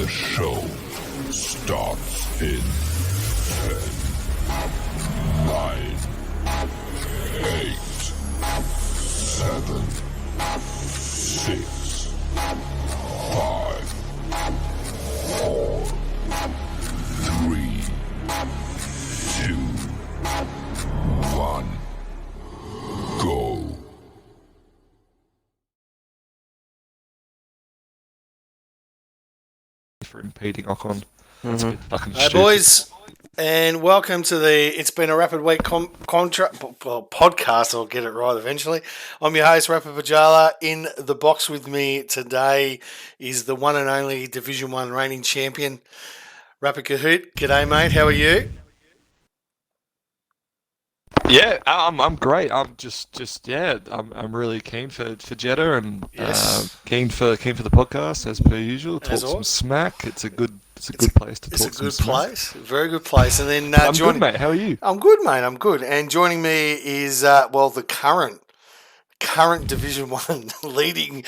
show starts in 10, 9, 8, 7, 6, 5, 4, 3, 2, 1, go. For impeding Ocon. That's a bit fucking Hey stupid. boys, and welcome to the It's Been a Rapid Week podcast. I'll get it right eventually. I'm your host, Rapid Pajala. In the box with me today is the one and only Division 1 reigning champion, Rapid Kahoot. G'day, mate. How are you? Yeah, I'm great. I'm I'm really keen for Jeddah and Yes. keen for the podcast as per usual. Talk As some always. smack. It's a good place to It's talk a some good smack. place, very good place. And then I'm joining, good, mate. How are you? I'm good, mate. I'm good. And joining me is the current Division 1 leading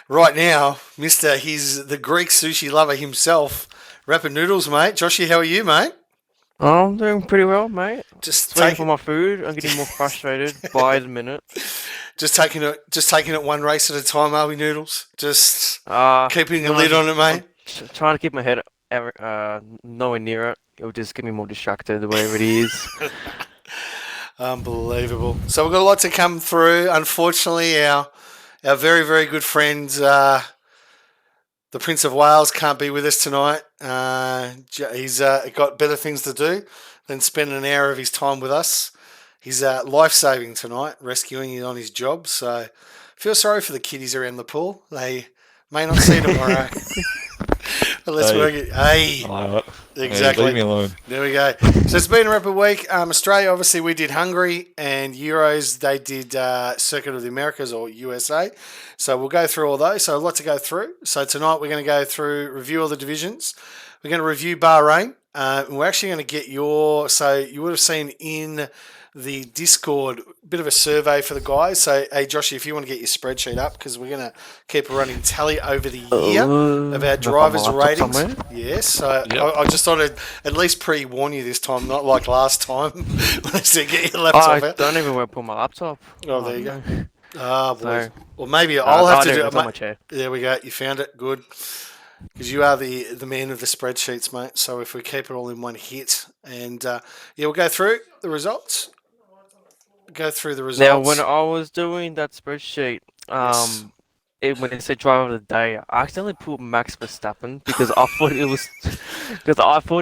right now, Mister. He's the Greek sushi lover himself, Rapid Noodles, mate. Joshy, how are you, mate? Oh, I'm doing pretty well, mate. Just Waiting take for my food. I'm getting more frustrated by the minute. just taking it one race at a time, are we, Noodles? Just keeping a no, lid on it, mate. Trying to keep my head nowhere near it. It'll just get me more distracted, whatever it is. Unbelievable. So we've got a lot to come through. Unfortunately, our very, very good friend, the Prince of Wales, can't be with us tonight. He's got better things to do than spend an hour of his time with us. He's life-saving tonight, rescuing you on his job. So feel sorry for the kiddies around the pool. They may not see tomorrow. But let's work it. Hey, exactly. Leave me alone. There we go. So it's been a rapid week. Australia, obviously, we did Hungary, and Euros, they did Circuit of the Americas or USA. So we'll go through all those. So a lot to go through. So tonight we're going to go through, review all the divisions. We're going to review Bahrain. And we're actually going to get so you would have seen in the Discord a bit of a survey for the guys. So, hey, Joshy, if you want to get your spreadsheet up, because we're going to keep a running tally over the year of our drivers' ratings. Yes, so Yep. I just thought I'd at least pre-warn you this time, not like last time when I said get your laptop I out. don't even want to pull my laptop. Oh, there you go. No. Ah, boy. So- Well, maybe I'll have to do it. it. It's on my chair. There we go. You found it. Good. Because you are the man of the spreadsheets, mate. So if we keep it all in one hit, and we'll go through the results. Now, when I was doing that spreadsheet, Yes. when it said driver of the day, I accidentally put Max Verstappen because I thought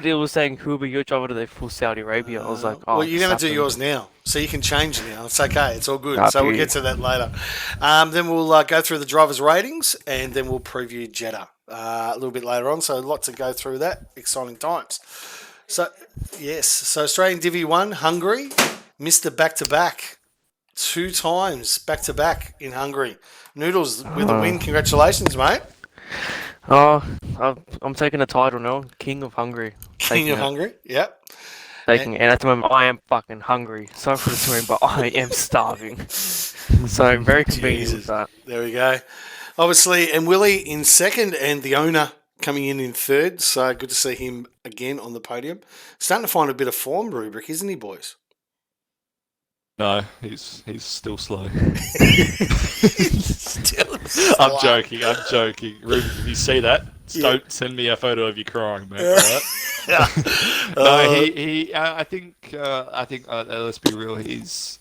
it was saying who will be your driver today for Saudi Arabia. I was like, oh, well, you're going to do Verstappen. yours now, so you can change now. It's okay. It's all good. Ah, So we'll beauty. get to that later. Then we'll go through the drivers' ratings, and then we'll preview Jeddah a little bit later on. So a lot to go through that. Exciting times. So, yes. So Australian Divi 1, Hungary, Mr. Back-to-back. 2 times back-to-back in Hungary. Noodles with the win. Congratulations, mate. Oh, I'm taking the title now, King of Hungary. King of Hungary. Yep. And at the moment, I am fucking hungry. Sorry for the swearing, but I am starving. So very convenient Jesus. with that. There we go. Obviously, and Willie in second, and the owner coming in third. So good to see him again on the podium. Starting to find a bit of form, Rubric, isn't he, boys? No, he's still slow. Still I'm joking. Ruben, if you see that, don't send me a photo of you crying, mate. All right? No, I think. Let's be real. He's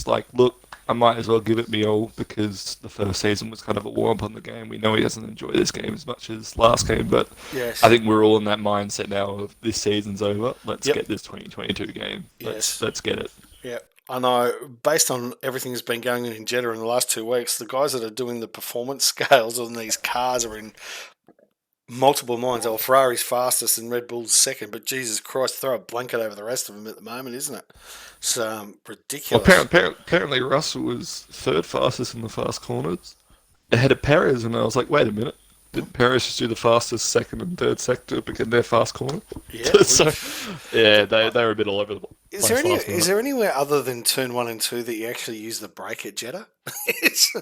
like, look, I might as well give it me all because the first season was kind of a warm up on the game. We know he doesn't enjoy this game as much as last game, but Yes. I think we're all in that mindset now of this season's over. Let's Yep. get this 2022 game. Yes. Let's get it. Yeah. I know, based on everything that's been going on in Jeddah in the last 2 weeks, the guys that are doing the performance scales on these cars are in multiple minds. Oh, Ferrari's fastest and Red Bull's second, but Jesus Christ, throw a blanket over the rest of them at the moment, isn't it? It's ridiculous. Well, apparently Russell was third fastest in the fast corners, ahead of Perez, and I was like, wait a minute, Did Paris just do the fastest second and third sector in their fast corner? Yeah. So, yeah, they were a bit all over the Is place there last night. anywhere other than turn 1 and 2 that you actually use the brake at Jeddah? It's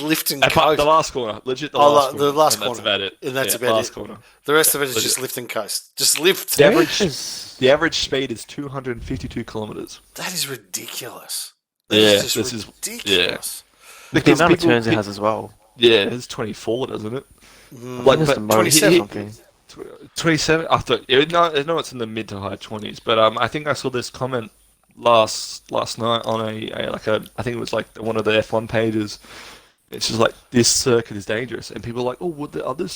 lift and Apart- coast. the last corner, legit the Oh, last the corner. last and corner. That's about it. And that's Yeah, about last it. corner. The rest of it is Legit. just lift and coast. Just lift. The average, Yes. the average speed is 252 kilometers. That is ridiculous. That Yeah, is this just is ridiculous. The Because amount of people- turns it has as well. Yeah, it's 24, doesn't it? Like, but the most 27. Okay. 27. I thought. No, it's in the mid to high 20s. But I think I saw this comment last night on I think it was like one of the F1 pages. It's just like, this circuit is dangerous, and people are like, oh, well, the other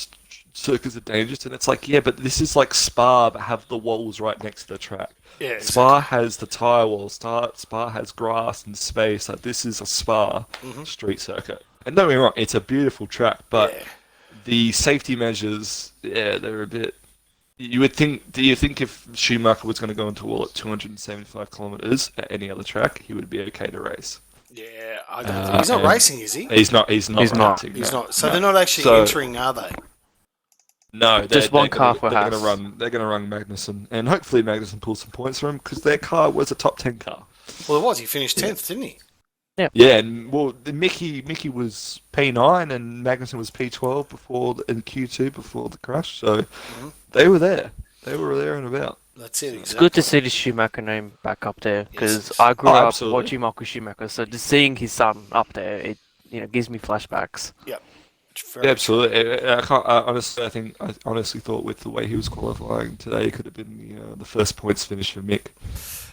circuits are dangerous, and it's like, yeah, but this is like Spa, but have the walls right next to the track. Yeah, Spa has the tyre walls. Spa has grass and space. Like, this is a Spa street circuit. And don't get me wrong, it's a beautiful track, but Yeah. the safety measures, yeah, they're a bit. You would think. Do you think if Schumacher was going to go into a wall at 275 kilometers at any other track, he would be okay to race? Yeah, I don't think he's not and- racing, is he? He's not. He's not. He's not. racing, He's no. not. So No. they're not actually So- entering, are they? No, Just one car for They're Haas. going to run. They're going to run Magnussen, and hopefully Magnussen pulls some points for him because their car was a top 10 car. Well, it was. He finished 10th, didn't he? Yeah, and well, Mickey was P9 and Magnussen was P12 in Q2 before the crash, so they were there. They were there and about. That's it. It's good to see the Schumacher name back up there because Yes. I grew Oh, up absolutely. watching Michael Schumacher, so just seeing his son up there, it gives me flashbacks. Yep. Yeah, absolutely. I honestly thought with the way he was qualifying today, it could have been the first points finish for Mick.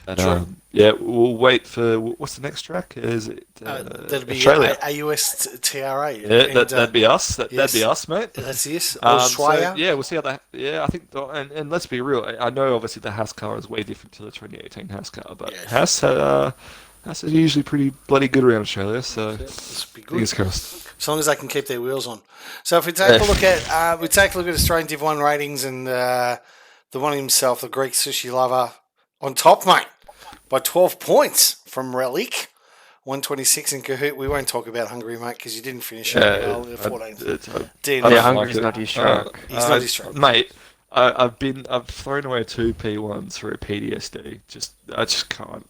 But, True. yeah, we'll wait for what's the next track? Is it That'd be Australia? AUS TRA. Yeah, And, that'd be us. That'd yes. be us, mate. That's it. So, Australia. yeah, we'll see how that. Yeah, I think, and let's be real. I know obviously the Haas car is way different to the 2018 Haas car, but Yeah. Haas is usually pretty bloody good around Australia. So This would be good. fingers crossed. As long as they can keep their wheels on. So if we take a look at Australian Div 1 ratings and the one himself, the Greek sushi lover, on top, mate, by 12 points from Relic. 126 in Kahoot. We won't talk about Hungary, mate, because you didn't finish it. I 14th. don't DNF. Yeah, like Hungary's it. not his track. He's not his track. mate. I've thrown away 2 P1s for a PTSD. I just can't.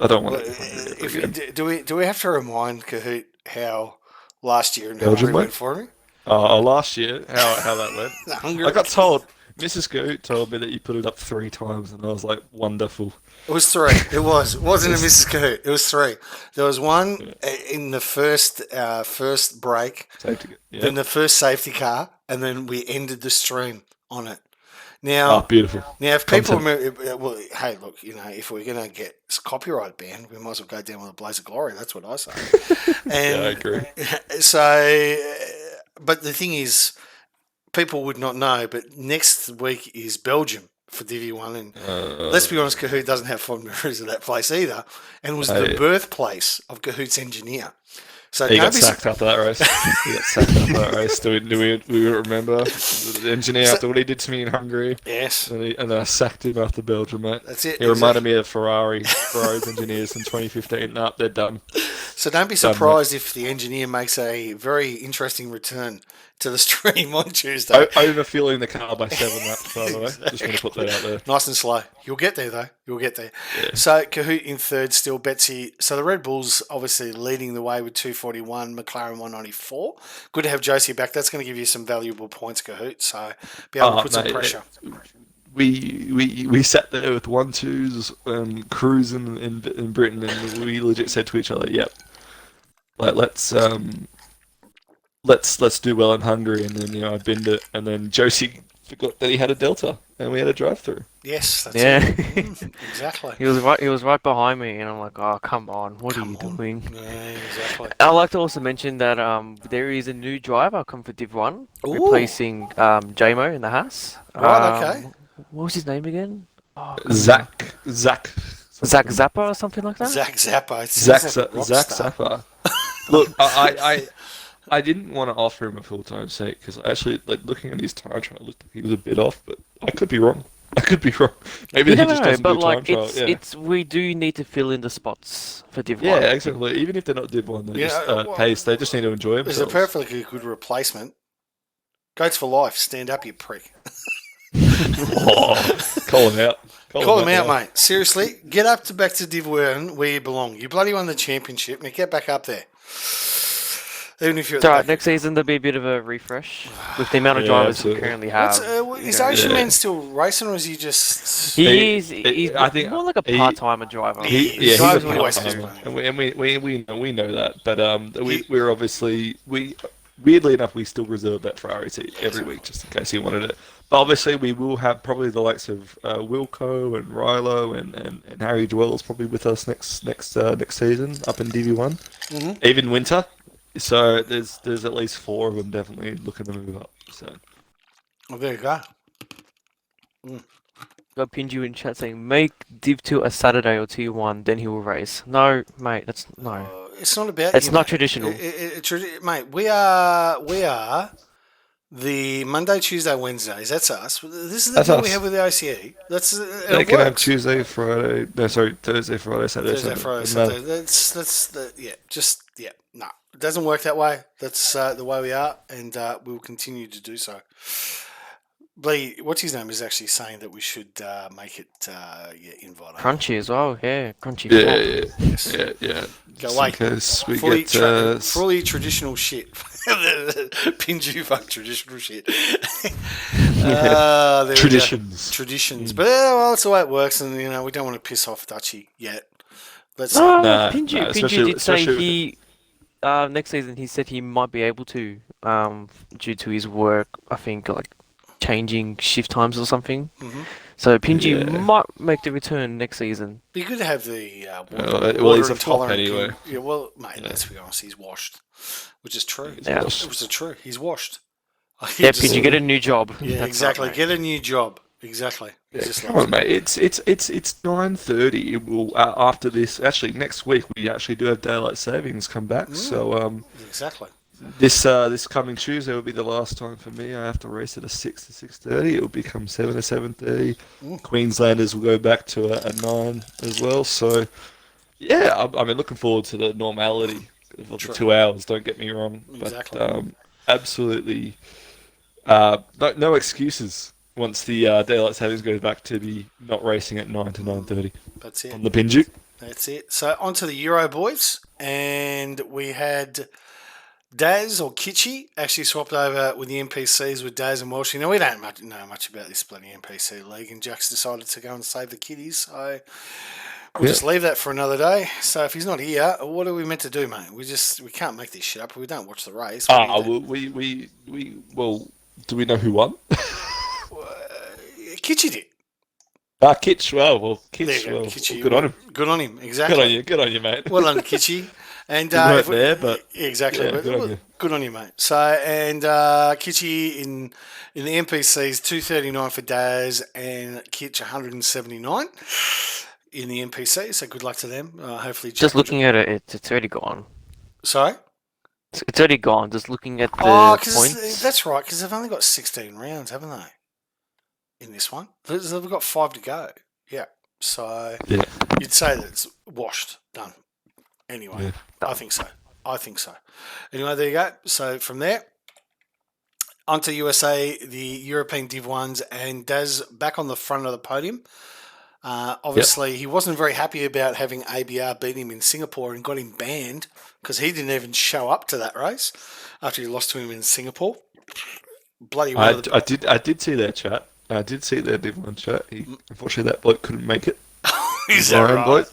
I don't want to. Do we have to remind Kahoot how last year in Belgium Hungary went? went for him? Last year, how that went. Hungary. I got told. Mrs. Goot told me that you put it up 3 times, and I was like, wonderful. It was 3. It was. It wasn't a Mrs. Kahoot. It was 3. There was one in the first break, Safety. Yeah. then the first safety car, and then we ended the stream on it. Oh, Now, beautiful. if people Content. remember, well, hey, look, if we're going to get copyright banned, we might as well go down with a blaze of glory. That's what I say. And Yeah, I agree. So, but the thing is, people would not know, but next week is Belgium for Divi 1. And let's be honest, Kahoot doesn't have fond memories of that place either, and was the yeah. birthplace of Kahoot's engineer. So He don't got be sacked after that race. He got sacked after that race. Do we remember the engineer after what he did to me in Hungary? Yes, And then I sacked him after Belgium, mate. that's it. He reminded me of Ferrari's engineers in 2015. Nah, they're done. So don't be surprised if the engineer makes a very interesting return to the stream on Tuesday. Overfueling the car by 7 laps, by the way. Just want to put that out there. Nice and slow. You'll get there, though. You'll get there. So, Kahoot in third, still Betsy. So, the Red Bulls obviously leading the way with 241, McLaren 194. Good to have Josie back. That's going to give you some valuable points, Kahoot. So, be able to put some mate, pressure. We sat there with 1-2s, cruising in Britain, and we legit said to each other, "Yep, let's do well in Hungary." And then I binned it, and then Josie forgot that he had a Delta, and we had a drive-through. Yes, that's Yeah. it. Exactly. He was right behind me, and I'm like, oh, come on, what Come are you on. doing? Yeah, exactly. I'd like to also mention that there is a new driver come for Div 1, Ooh. replacing JMO in the Haas. Right, okay. What was his name again? Oh, Zach Zach Zappa or something like that? Zach Zappa. It Zach sounds like a rock Zach star. Zappa. Look, I didn't want to offer him a full-time seat because actually, looking at his time trial, looked like he was a bit off, but I could be wrong. Maybe You he never just know, doesn't but do time like trial. it's we do need to fill in the spots for Div 1. Yeah, exactly. Even if they're not Div 1, they Yeah, just well, pace. They just need to enjoy It's themselves. a perfectly good replacement. Goats for life. Stand up, you prick. Oh, call him out. Call him out, now. mate. Seriously, get up to back to Div 1 where you belong. You bloody won the championship. Now get back up there. Even if you're It's alright, next season there'll be a bit of a refresh with the amount of Yeah, What's, drivers we absolutely. currently have. is Yeah. Ocean Yeah. Man still racing, or is he just? He's I think more like a he- part-timer driver. He's drives a when he wants part-timer. to. and we know that, but we're obviously weirdly enough we still reserve that Ferrari seat every week just in case he wanted it. But obviously we will have probably the likes of Wilco and Rilo and Harry Dwell's probably with us next season up in DV1, even winter. So there's at least 4 of them definitely looking to move up. So Well, there you go. Got pinned you in chat saying make Div 2 a Saturday or Tier 1, then he will race. No, mate, that's no. It's not about. It's you, not mate. traditional. Mate, we are the Monday, Tuesday, Wednesdays. That's us. This is the That's deal we us. have with the ICE. That's they it can have works. Tuesday, Friday. No, sorry, Thursday, Friday, Saturday, Thursday, Sunday. Friday, Doesn't matter. Saturday. That's the no. It doesn't work that way. That's the way we are, and we will continue to do so. Lee, what's his name, is actually saying that we should make it invite. Crunchy as well, yeah. Crunchy Yeah, flop. Yes. yeah. Go Just away. in case we Fully, get fully traditional shit. Pinju fuck traditional shit. There we go. traditions. Traditions. But well, that's the way it works, and we don't want to piss off Dutchy yet. Let's No, Nah, Pinju, nah, Pinju especially- did say especially with he next season he said he might be able to due to his work. I think like changing shift times or something. Mhm. So Pinju Yeah. might make the return next season. be good to have the well, he's a flop intolerant anyway. Yeah, well, mate, let's be honest, he's washed, which is true. Yeah. It was true. He's washed. Yeah, Pinju, get a new job. Yeah, That's exactly. right, Get a new job. Exactly. He's Yeah, just come like- on, mate. It's 9:30. It will after this. Actually, next week we actually do have daylight savings come back. So Exactly. this coming Tuesday will be the last time for me. I have to race at a 6 to 6:30. It will become 7 to 7:30. Queenslanders will go back to a 9 as well. So yeah, I mean, looking forward to the normality of the True. 2 hours. Don't get me wrong, but Exactly. absolutely no excuses. Once the daylight savings goes back to be not racing at 9 to 9:30 That's it. on the Pinju. That's it. So on to the Euro boys, and we had Daz or Kitchy actually swapped over with the NPCs with Daz and Walsh. We don't know much about this bloody NPC league, and Jack's decided to go and save the kiddies. So we'll just leave that for another day. So if he's not here, what are we meant to do, mate? We can't make this shit up. We don't watch the race. What do you do? Well, do we know who won? Kitchy did. Kitch. Well, There Kitch. you go, Well, Kitchy. good on him. Good on him. Exactly. Good on you, mate. Well done, Kitchy. And You weren't if we- there, but exactly. yeah, but, good on you. good on you, mate. So and Kitchy in the NPCs 239 for Daz and Kitch 179 in the NPC. So good luck to them. Hopefully, Jack Just will- looking at it, it's already gone. Sorry. It's already gone. Just looking at the Oh, because points. that's right. Because they've only got 16 rounds, haven't they? In this one, they've got 5 to go. Yeah. So Yeah. you'd say that it's washed, done. Anyway, Yeah. I think so. Anyway, there you go. So from there, onto USA, the European Div 1s, and Daz back on the front of the podium. Obviously, he wasn't very happy about having ABR beat him in Singapore and got him banned because he didn't even show up to that race after he lost to him in Singapore. Bloody I well. did see that chat. I did see that Div1 chat. Unfortunately, that bloke couldn't make it. Is that Ryan right? bloke.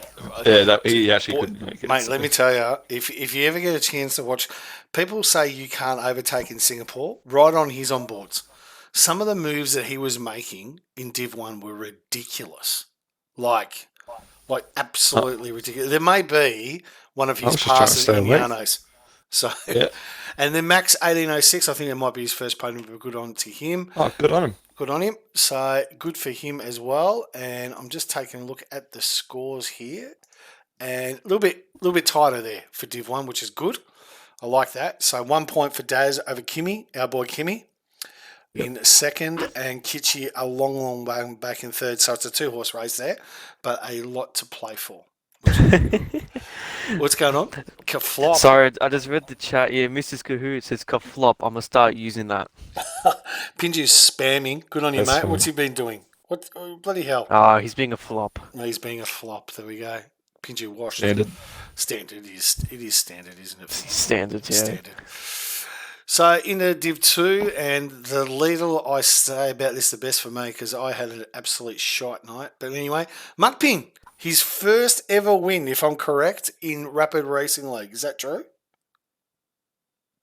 Yeah, he actually Boy, couldn't make it. Mate, so- let me tell you, if you ever get a chance to watch, people say you can't overtake in Singapore. Right on his onboards. Some of the moves that he was making in Div 1 were ridiculous. Like absolutely ridiculous. There may be one of I his was just trying to passes stay in awake. Yanos. So, Yeah. and then Max 1806, I think it might be his first podium, but good on to him. Oh, good on him. Good on him. So good for him as well. And I'm just taking a look at the scores here, and a little bit tighter there for Div 1, which is good. I like that. So 1 point for Daz over Kimmy, our boy Kimmy, in second, and Kitchy a long way back in third. So it's a 2-horse race there, but a lot to play for. What's going on? Flop. Sorry, I just read the chat. Yeah, Mrs. Kahoot says "flop." I'm gonna start using that. Pinju's spamming. Good on you, That's mate. fine. What's he been doing? What? Oh, bloody hell. He's being a flop. No, he's being a flop. There we go. Pinju washed. Standard. Standard. It is standard, isn't it? Standard, yeah. Standard. So into Div 2, and the little I say about this the best for me because I had an absolute shite night. But anyway, Mukping, his first ever win, if I'm correct, in Rapid Racing League. Is that true?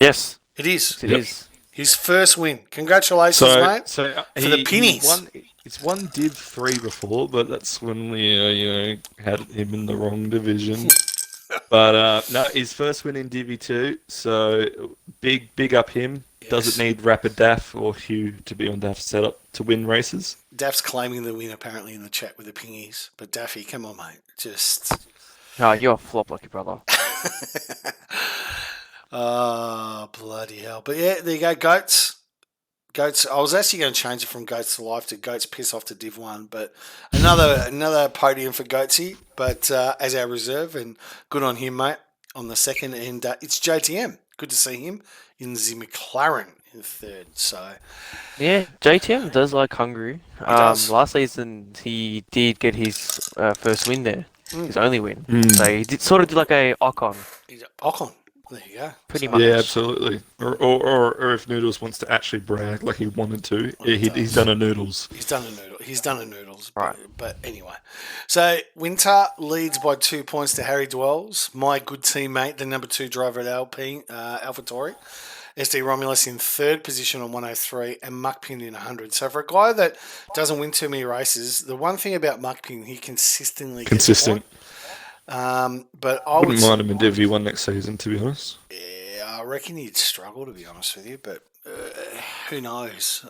Yes, It is. it is. His first win. Congratulations, mate. So For the pennies. He's won Div 3 before, but that's when we had him in the wrong division. But no, his first win in Div 2, so big up him. Yes. Doesn't need Rapid Daff or Hugh to be on Daff setup to win races. Daff's claiming the win apparently in the chat with the pingies. But Daffy, come on, mate. Just. No, you're a flop, lucky brother. Oh, bloody hell. But yeah, there you go, Goats. Goats. I was actually going to change it from Goats to Life to Goats Piss Off to Div 1, but another podium for Goatsy, but as our reserve, and good on him, mate, on the second. And it's JTM. Good to see him in the McLaren in third. So Yeah, JTM does like Hungary. does. Last season he did get his first win there, his only win. Mm. So he did like a Ocon, he's Ocon. There you go. pretty So- much. Yeah, absolutely. Or if Noodles wants to actually brag like he wanted to, he's done a Noodles. He's done a noodle. He's done a noodles. Right. But anyway. So Winter leads by 2 points to Harry Dwells, my good teammate, the number 2 driver at AlphaTauri. SD Romulus in third position on 103 and Mukping in 100. So for a guy that doesn't win too many races, the one thing about Mukping, he consistently gets Consistent. a point. But I Wouldn't would mind him in Div 1 next season, to be honest. Yeah, I reckon he'd struggle, to be honest with you, but who knows?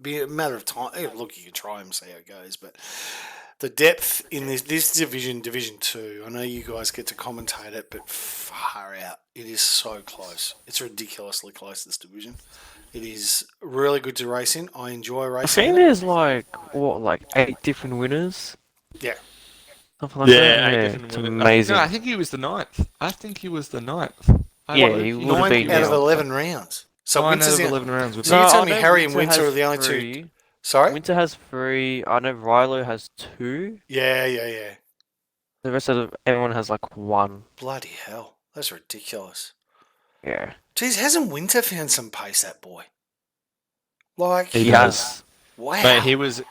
Be a matter of time. Look, you can try and see how it goes, but the depth in this division, Division 2, I know you guys get to commentate it, but far out. It is so close. It's ridiculously close, this division. It is really good to race in. I enjoy I racing. think there's like 8 different winners. Yeah. Something like that. It's amazing. No, I think he was the 9th. Yeah, he would have 9 been. out of now. 11 rounds. So 9 out Winter's of in. 11 rounds. With So you're No, telling I me know Harry and Winter Winter has are the only 2? 3. Sorry? Winter has 3. I know Rilo has 2. Yeah. The rest of everyone has like 1. Bloody hell. That's ridiculous. Yeah. Jeez, hasn't Winter found some pace, that boy? Like, He He has. wow. Mate, he's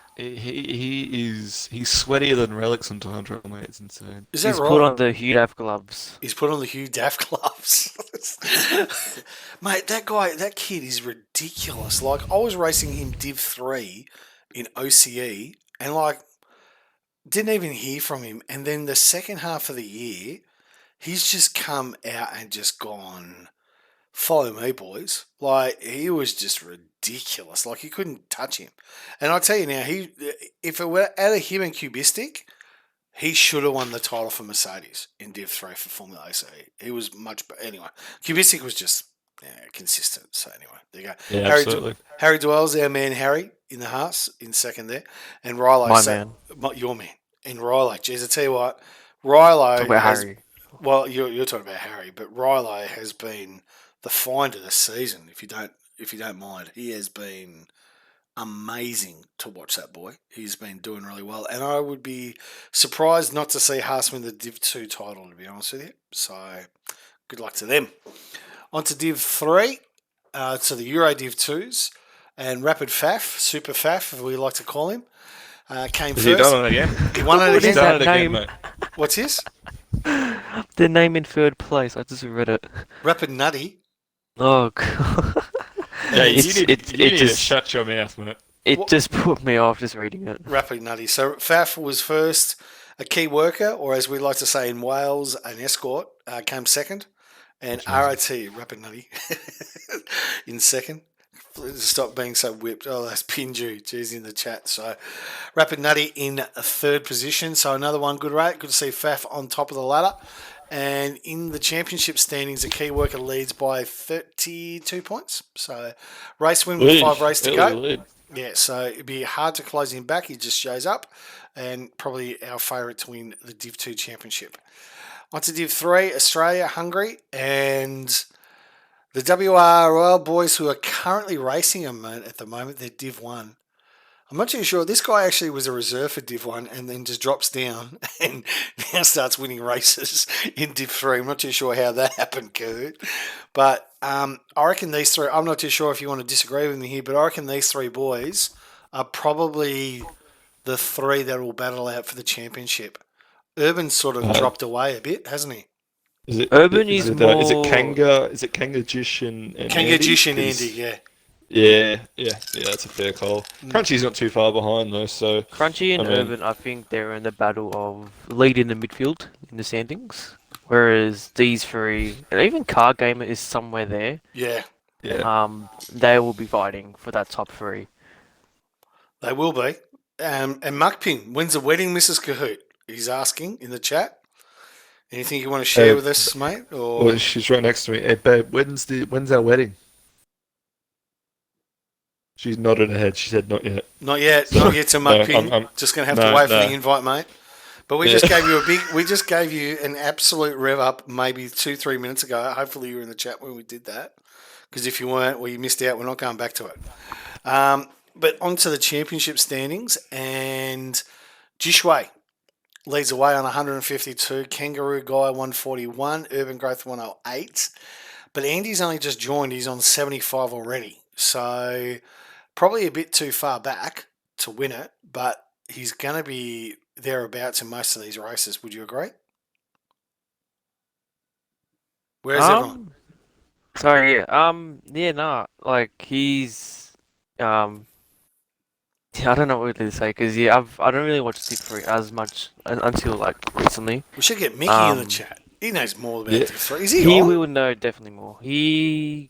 sweatier than Relics on 200, mate. It's insane. Is that He's right? put on the Hugh Daff gloves. He's put on the Hugh Daff gloves. Mate, that kid is ridiculous. Like, I was racing him Div 3 in OCE and, like, didn't even hear from him. And then the second half of the year, he's just come out and just gone, follow me, boys. Like, he was just ridiculous. Like, you couldn't touch him. And I'll tell you now, if it were out of him and Cubistic, he should have won the title for Mercedes in Div 3 for Formula ACE. He was much better. Anyway, Cubistic was just consistent. So anyway, there you go. Yeah, Harry absolutely. Harry Dwells, our man Harry, in the Haas, in second there. And Rilo. My man. Your man. And Rilo. Jeez, I tell you what, Rilo. Talk about has- Harry. Well, you're talking about Harry, but Rilo has been the find of the season. If you don't mind, he has been amazing to watch. That boy, he's been doing really well, and I would be surprised not to see Haas win the Div 2 title. To be honest with you, so good luck to them. On to Div 3, to the Euro Div 2s, and Rapid Faf, Super Faf, as we like to call him, came Has first. he done it again? He won it What again. is Done that it again, name? mate. What's his? The name in third place. I just read it. Rapid Nutty. Oh god. Yeah, you It's- need, it- you it need to just- shut your mouth, mate. It What- just put me off just reading it. Rapid Nutty. So Faf was first, a key worker, or as we like to say in Wales, an escort, came second, and RIT, Rapid Nutty, in second. Stop being so whipped. Oh, that's Pinju. Jeez, in the chat. So Rapid Nutty in third position. So another one, good rate. Good to see Faf on top of the ladder. And in the championship standings, a key worker leads by 32 points. So race win with 5 races to Early go. lead. Yeah, so it'd be hard to close him back. He just shows up, and probably our favourite to win the Div 2 championship. On to Div 3, Australia, Hungary, and the WR Royal boys who are currently racing at the moment. They're Div 1. I'm not too sure. This guy actually was a reserve for Div 1 and then just drops down and now starts winning races in Div 3. I'm not too sure how that happened, Kurt. But I reckon these three, I'm not too sure if you want to disagree with me here, but I reckon these three boys are probably the three that will battle out for the championship. Urban's sort of dropped away a bit, hasn't he? Urban is is it, more. Is it Kanga? Is it Kanga, Jish, and Kanga, Andy? Jish and 'Cause- Andy, yeah. Yeah. That's a fair call. Crunchy's not too far behind though, so Crunchy and I mean- Urban, I think they're in the battle of lead in the midfield in the standings. Whereas these three, and even Car Gamer is somewhere there. Yeah, yeah. They will be fighting for that top three. they will be. And Muckpin, when's the wedding, Mrs. Kahoot? He's asking in the chat. Anything you want to share with us, mate? Or Well, she's right next to me. Hey, babe, when's our wedding? She's nodded her head. She said not yet. not yet? Not yet to Muckpin. I'm- just gonna have to no, wait for no. the invite, mate. But we just gave you we just gave you an absolute rev up maybe 2-3 minutes ago. Hopefully you were in the chat when we did that. Because if you weren't, well, you missed out. We're not going back to it. But on to the championship standings, and Jishway leads away on 152. Kangaroo Guy 141. Urban Growth 108. But Andy's only just joined. He's on 75 already. So probably a bit too far back to win it, but he's going to be thereabouts in most of these races. Would you agree? Where's everyone? Sorry, yeah, no, like he's, yeah, I don't know what to say because I don't really watch Div 3 as much until like recently. We should get Mickey in the um, chat. He knows more about yeah. Div 3. Is he He on? will know definitely more. I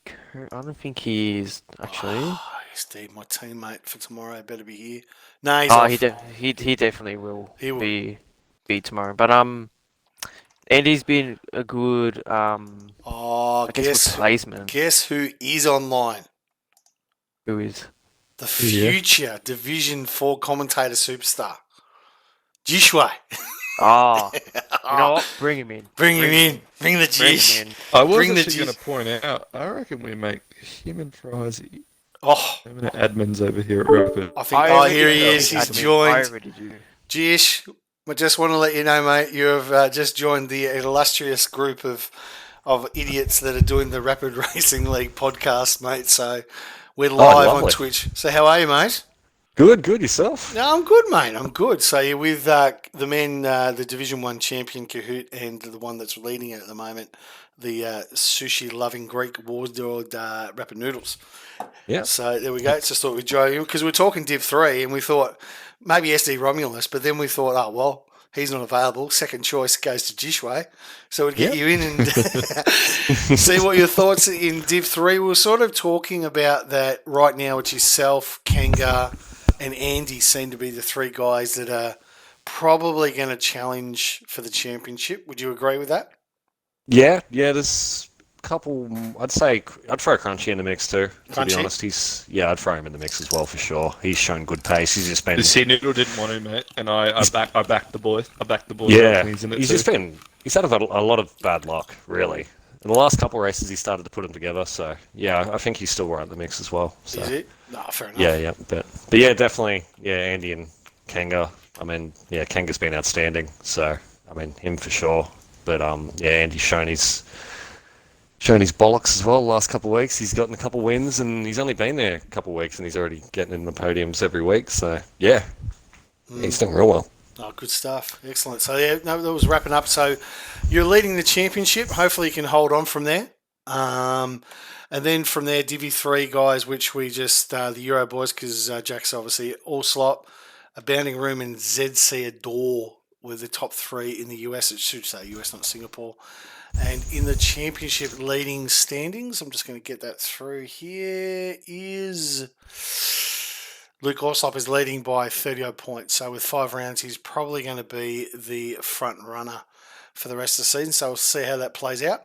don't think he is actually. Oh, Steve, my teammate for tomorrow, better be here. No, he's Oh, off. he definitely will. He will. Be tomorrow. But Andy's been a good Oh, I guess replacement. guess who is online? Who is? The Yeah. future Division 4 commentator superstar. Jishway. Oh, you know what? Bring him in. Bring him in. Bring the Bring Jish. him in. I was Bring the actually going G- to point out. I reckon we make him and Frizy Oh, admins over here at Rapid. I think. already Here he do. is. He's Admin. joined. I already do. Jish, I just want to let you know, mate, you have just joined the illustrious group of idiots that are doing the Rapid Racing League podcast, mate. So we're live on lovely. Twitch. So how are you, mate? Good, yourself. No, I'm good, mate. I'm good. So you're with the men, the Division 1 champion, Kahoot, and the one that's leading it at the moment, the sushi-loving Greek warlord, Rapid Noodles. Yeah. So there we go. It's just thought we'd join you because we're talking Div 3 and we thought maybe SD Romulus, but then we thought, oh, well, he's not available. Second choice goes to Jishway. So we'd get you in and see what your thoughts in Div 3. We were sort of talking about that right now, which is yourself, Kanga, and Andy seem to be the three guys that are probably going to challenge for the championship. Would you agree with that? Yeah, there's a couple. I'd say I'd throw Crunchy in the mix too. To Crunchy? be honest, I'd throw him in the mix as well for sure. He's shown good pace. He's just been. The C Noodle didn't want to, mate, and I backed the boy. I backed the boy. Yeah, He's in it he's too. just been. He's had a lot of bad luck, really. In the last couple of races, he started to put them together. So yeah, I think he's still right in the mix as well. So. Is it? No, fair enough. Yeah, but yeah, definitely. Yeah, Andy and Kanga. I mean, yeah, Kanga's been outstanding. So I mean, him for sure. But yeah, Andy's shown his bollocks as well the last couple of weeks. He's gotten a couple of wins, and he's only been there a couple of weeks, and he's already getting in the podiums every week. So yeah, he's doing real well. Oh, good stuff. Excellent. So, yeah, no, that was wrapping up. So, you're leading the championship. Hopefully, you can hold on from there. And then from there, Divi 3 guys, which we just, the Euro boys, because Jack's obviously all slot, a Bounding Room, and ZC Adore were the top three in the US. It should say US, not Singapore. And in the championship leading standings, I'm just going to get that through here, is Luke Orslop is leading by 30 points. So with 5 rounds, he's probably going to be the front runner for the rest of the season. So we'll see how that plays out.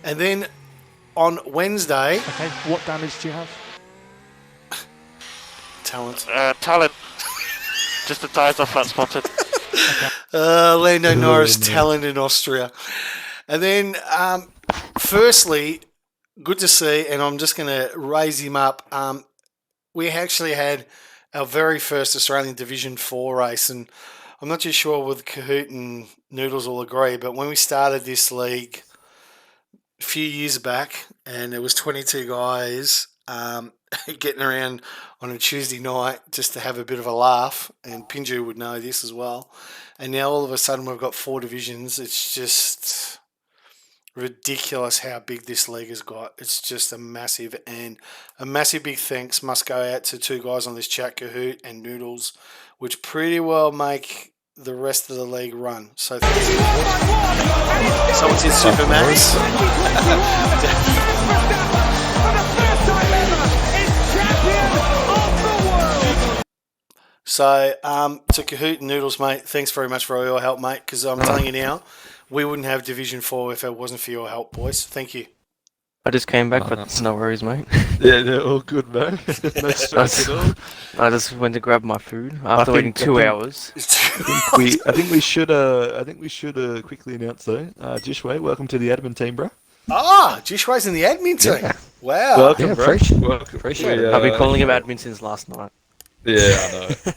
And then on Wednesday, Okay, what damage do you have? talent. Talent. Just the tyres are flat spotted. Lando Norris, talent in Austria. And then, firstly, good to see, and I'm just going to raise him up. We actually had our very first Australian Division 4 race, and I'm not too sure whether Kahoot and Noodles will agree, but when we started this league a few years back, and there was 22 guys getting around on a Tuesday night just to have a bit of a laugh, and Pinju would know this as well. And now all of a sudden we've got 4 divisions. It's just ridiculous how big this league has got. It's just a massive big thanks must go out to 2 guys on this chat, Kahoot and Noodles, which pretty well make the rest of the league run. So someone's in Supermax. So, to Kahoot and Noodles, mate, thanks very much for all your help, mate, because I'm telling you now, we wouldn't have Division 4 if it wasn't for your help, boys. Thank you. I just came back, but no worries, mate. Yeah, they're all good, man. No stress at all. I just went to grab my food after waiting 2 hours. I think we should quickly announce though. Jishway, welcome to the admin team, bro. Jishway's in the admin team. Yeah. Wow. Welcome, Yeah, bro. appreciate Appreciate it. I've been calling him admin since last night. Yeah, I know.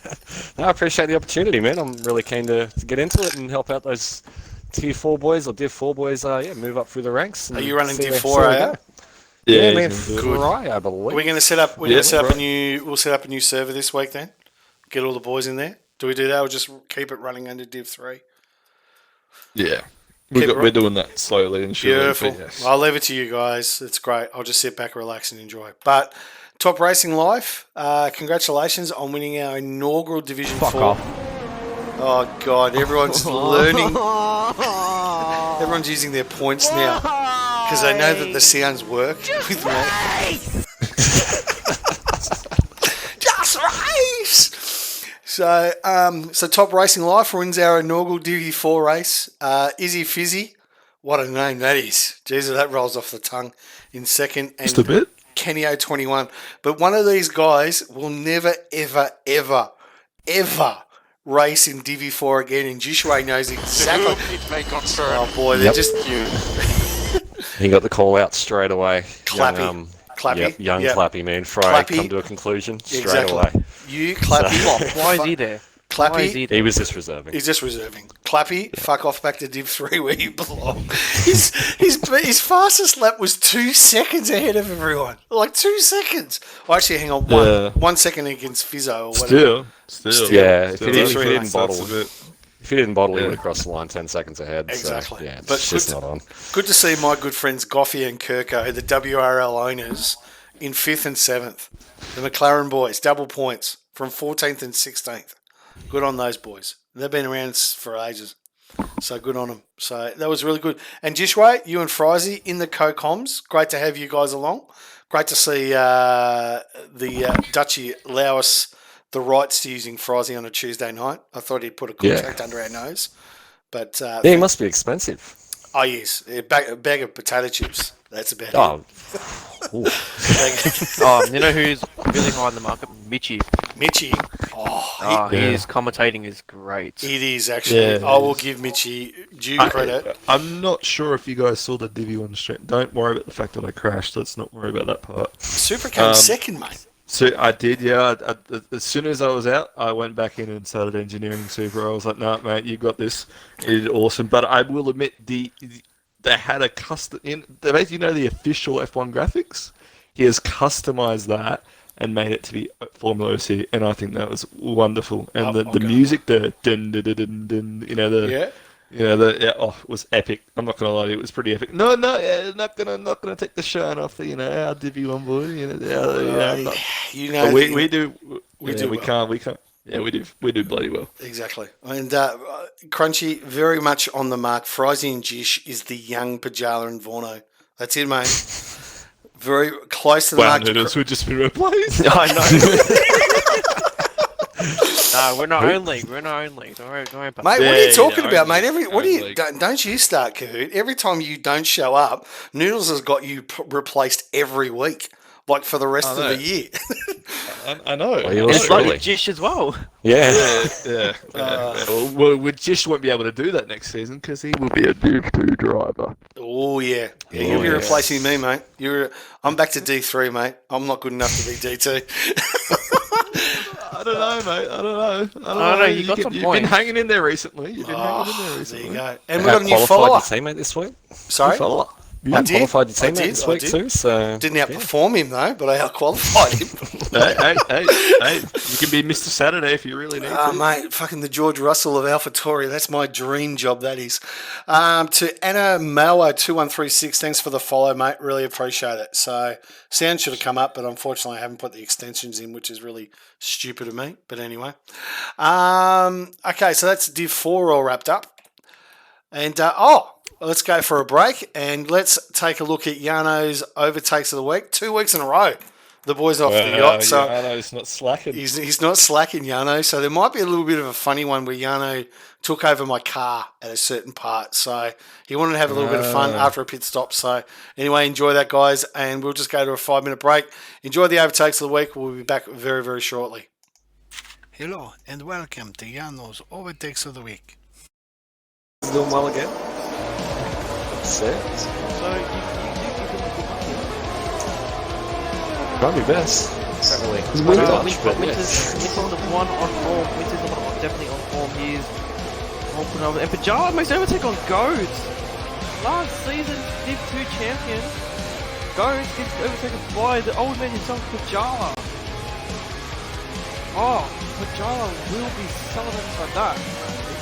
No, I appreciate the opportunity, man. I'm really keen to get into it and help out those Tier 4 boys or Div 4 boys, move up through the ranks. And Are you running see Div where- 4, see where we are go. you? Yeah, man, he's gonna do it. Fry, I believe. We're going to set up. Yeah, We'll set up a new server this week. Then get all the boys in there. Do we do that, or just keep it running under Div 3? Yeah, Keep we're doing that slowly and surely. Beautiful. but yes. I'll leave it to you guys. It's great. I'll just sit back, relax, and enjoy. But Top Racing Life, congratulations on winning our inaugural Division 4. off. Oh God, everyone's learning. Everyone's using their points now because they know that the sounds work with me. Just race. So Top Racing Life wins our inaugural Divi 4 race. Izzy Fizzy, what a name that is. Jesus, that rolls off the tongue. In second, and Just a bit. Kenny 21. But one of these guys will never, ever, ever, ever race in Divi 4 again, and Jishway knows exactly. Oh boy, they're Yep. just He got the call out straight away. Clappy. Young, Clappy. Yep, young Yep. Clappy, man. Fry Clappy. come to a conclusion straight Exactly. away. You Clappy. Why is he there? Why is Clappy. he there? He was just reserving. He's just reserving. Clappy, fuck off back to Div 3 where you belong. His fastest lap was 2 seconds ahead of everyone. Like 2 seconds. Oh, actually, hang on. Yeah. 1 second against Fizzo or whatever. Still. Yeah, if Still. he didn't, Div 3 he didn't race, bottle, That's a bit. if he didn't bottle, he Yeah. would have crossed the line 10 seconds ahead. Exactly. So, yeah, But it's just good- not on. Good to see my good friends Goffey and Kirko, the WRL owners, in 5th and 7th. The McLaren boys, double points from 14th and 16th. Good on those boys. They've been around for ages. So good on them. So that was really good. And Jishway, you and Frizy in the co-coms. Great to have you guys along. Great to see the Dutchy allow us the rights to using Frizy on a Tuesday night. I thought he'd put a contract under our nose. But Yeah, he must be expensive. oh yes, a bag of potato chips. That's about it. Oh, ooh. Oh, you know who's really high in the market? Mitchie. Mitchie. Oh, Oh, his commentating is great. it is actually. Yeah, I it will is. give Mitchie due credit. I'm not sure if you guys saw the Divi 1 stream. Don't worry about the fact that I crashed. Let's not worry about that part. Super came second, mate. So I did, yeah. As soon as I was out, I went back in and started engineering Super. I was like, "Nah, mate, you got this. You did awesome." But I will admit, they had a custom in. They basically the official F1 graphics. He has customized that and made it to be Formula OC, and I think that was wonderful. And Oh, the okay. music, the dun dun dun dun dun, it was epic. I'm not gonna lie to you, it was pretty epic. No, not gonna take the shine off the our Divi 1 boy. I'm not- You know, but we do. we Yeah, do We well. can't. Yeah, we do. We do bloody well. Exactly. And Crunchy, very much on the mark. Frizy and Jish is the young Pajala and Vorno. That's it, mate. Very close to the Wow, mark. noodles would just be replaced. I know. No, we're not only. We're not only. Don't worry about Mate, what Yeah, are you talking yeah, about, only- mate? What do you only. don't you start, Kahoot? Every time you don't show up, Noodles has got you replaced every week. like for the rest I of know. the year. I know. Well, you I will know. It's like surely. with Jish as well. Yeah. Yeah. Well, just won't be able to do that next season because he will be a Div 2 driver. Oh yeah, yeah. Oh, You'll be yes. replacing me, mate. I'm back to D3, mate. I'm not good enough to be D2. I don't know, mate. I don't know. I don't know, you got some You've been points. hanging in there recently. You've been hanging in there There recently. you go. And we How got a new qualified follower. your teammate this week? Sorry, Fella. I did. Qualified your I teammate did. this I week did. too, so... Didn't yeah. outperform him though, but I outqualified him. Hey, you can be Mr. Saturday if you really need to. Mate, fucking the George Russell of AlphaTauri. That's my dream job, that is. To Anna Malwa 2136, thanks for the follow, mate. Really appreciate it. So, sound should have come up, but unfortunately I haven't put the extensions in, which is really stupid of me. But anyway. Okay, so that's Div 4 all wrapped up. And, let's go for a break and let's take a look at Yano's overtakes of the week. 2 weeks in a row. The boy's off the yacht, so Yano's not slacking. he's not slacking, Yano. So there might be a little bit of a funny one where Yano took over my car at a certain part. So he wanted to have a little bit of fun after a pit stop. So anyway, enjoy that, guys. And we'll just go to a 5-minute break. Enjoy the overtakes of the week. We'll be back very, very shortly. Hello and welcome to Yano's overtakes of the week. Doing well again. Set. So you Might be best. Can't really give him do the much, but Winter's on the one on form. Winter's definitely on form. He's open over. And Pajala makes overtake on Goats. Last season, Div 2 champion. Goats gets overtaken by the old man himself, Pajala. Oh, Pajala will be celebrating like that.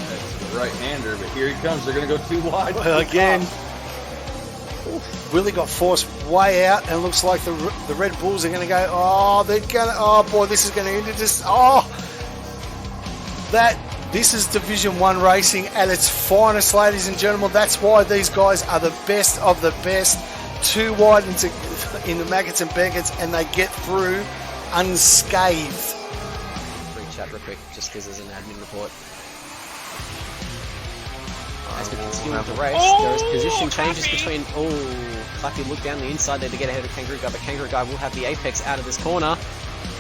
That's the right-hander, but here he comes. They're going to go too wide. Well, again, Willie got forced way out, and it looks like the Red Bulls are going to go. Oh, they're going to. Oh boy, this is going to end it. Just this is Division 1 racing at its finest, ladies and gentlemen. That's why these guys are the best of the best. Too wide in the maggots and beckets, and they get through unscathed. Free chat real quick, just because there's an admin report. As we continue with the race, there is position changes between... Oh, Clappy look down the inside there to get ahead of Kangaroo Guy, but Kangaroo Guy will have the apex out of this corner.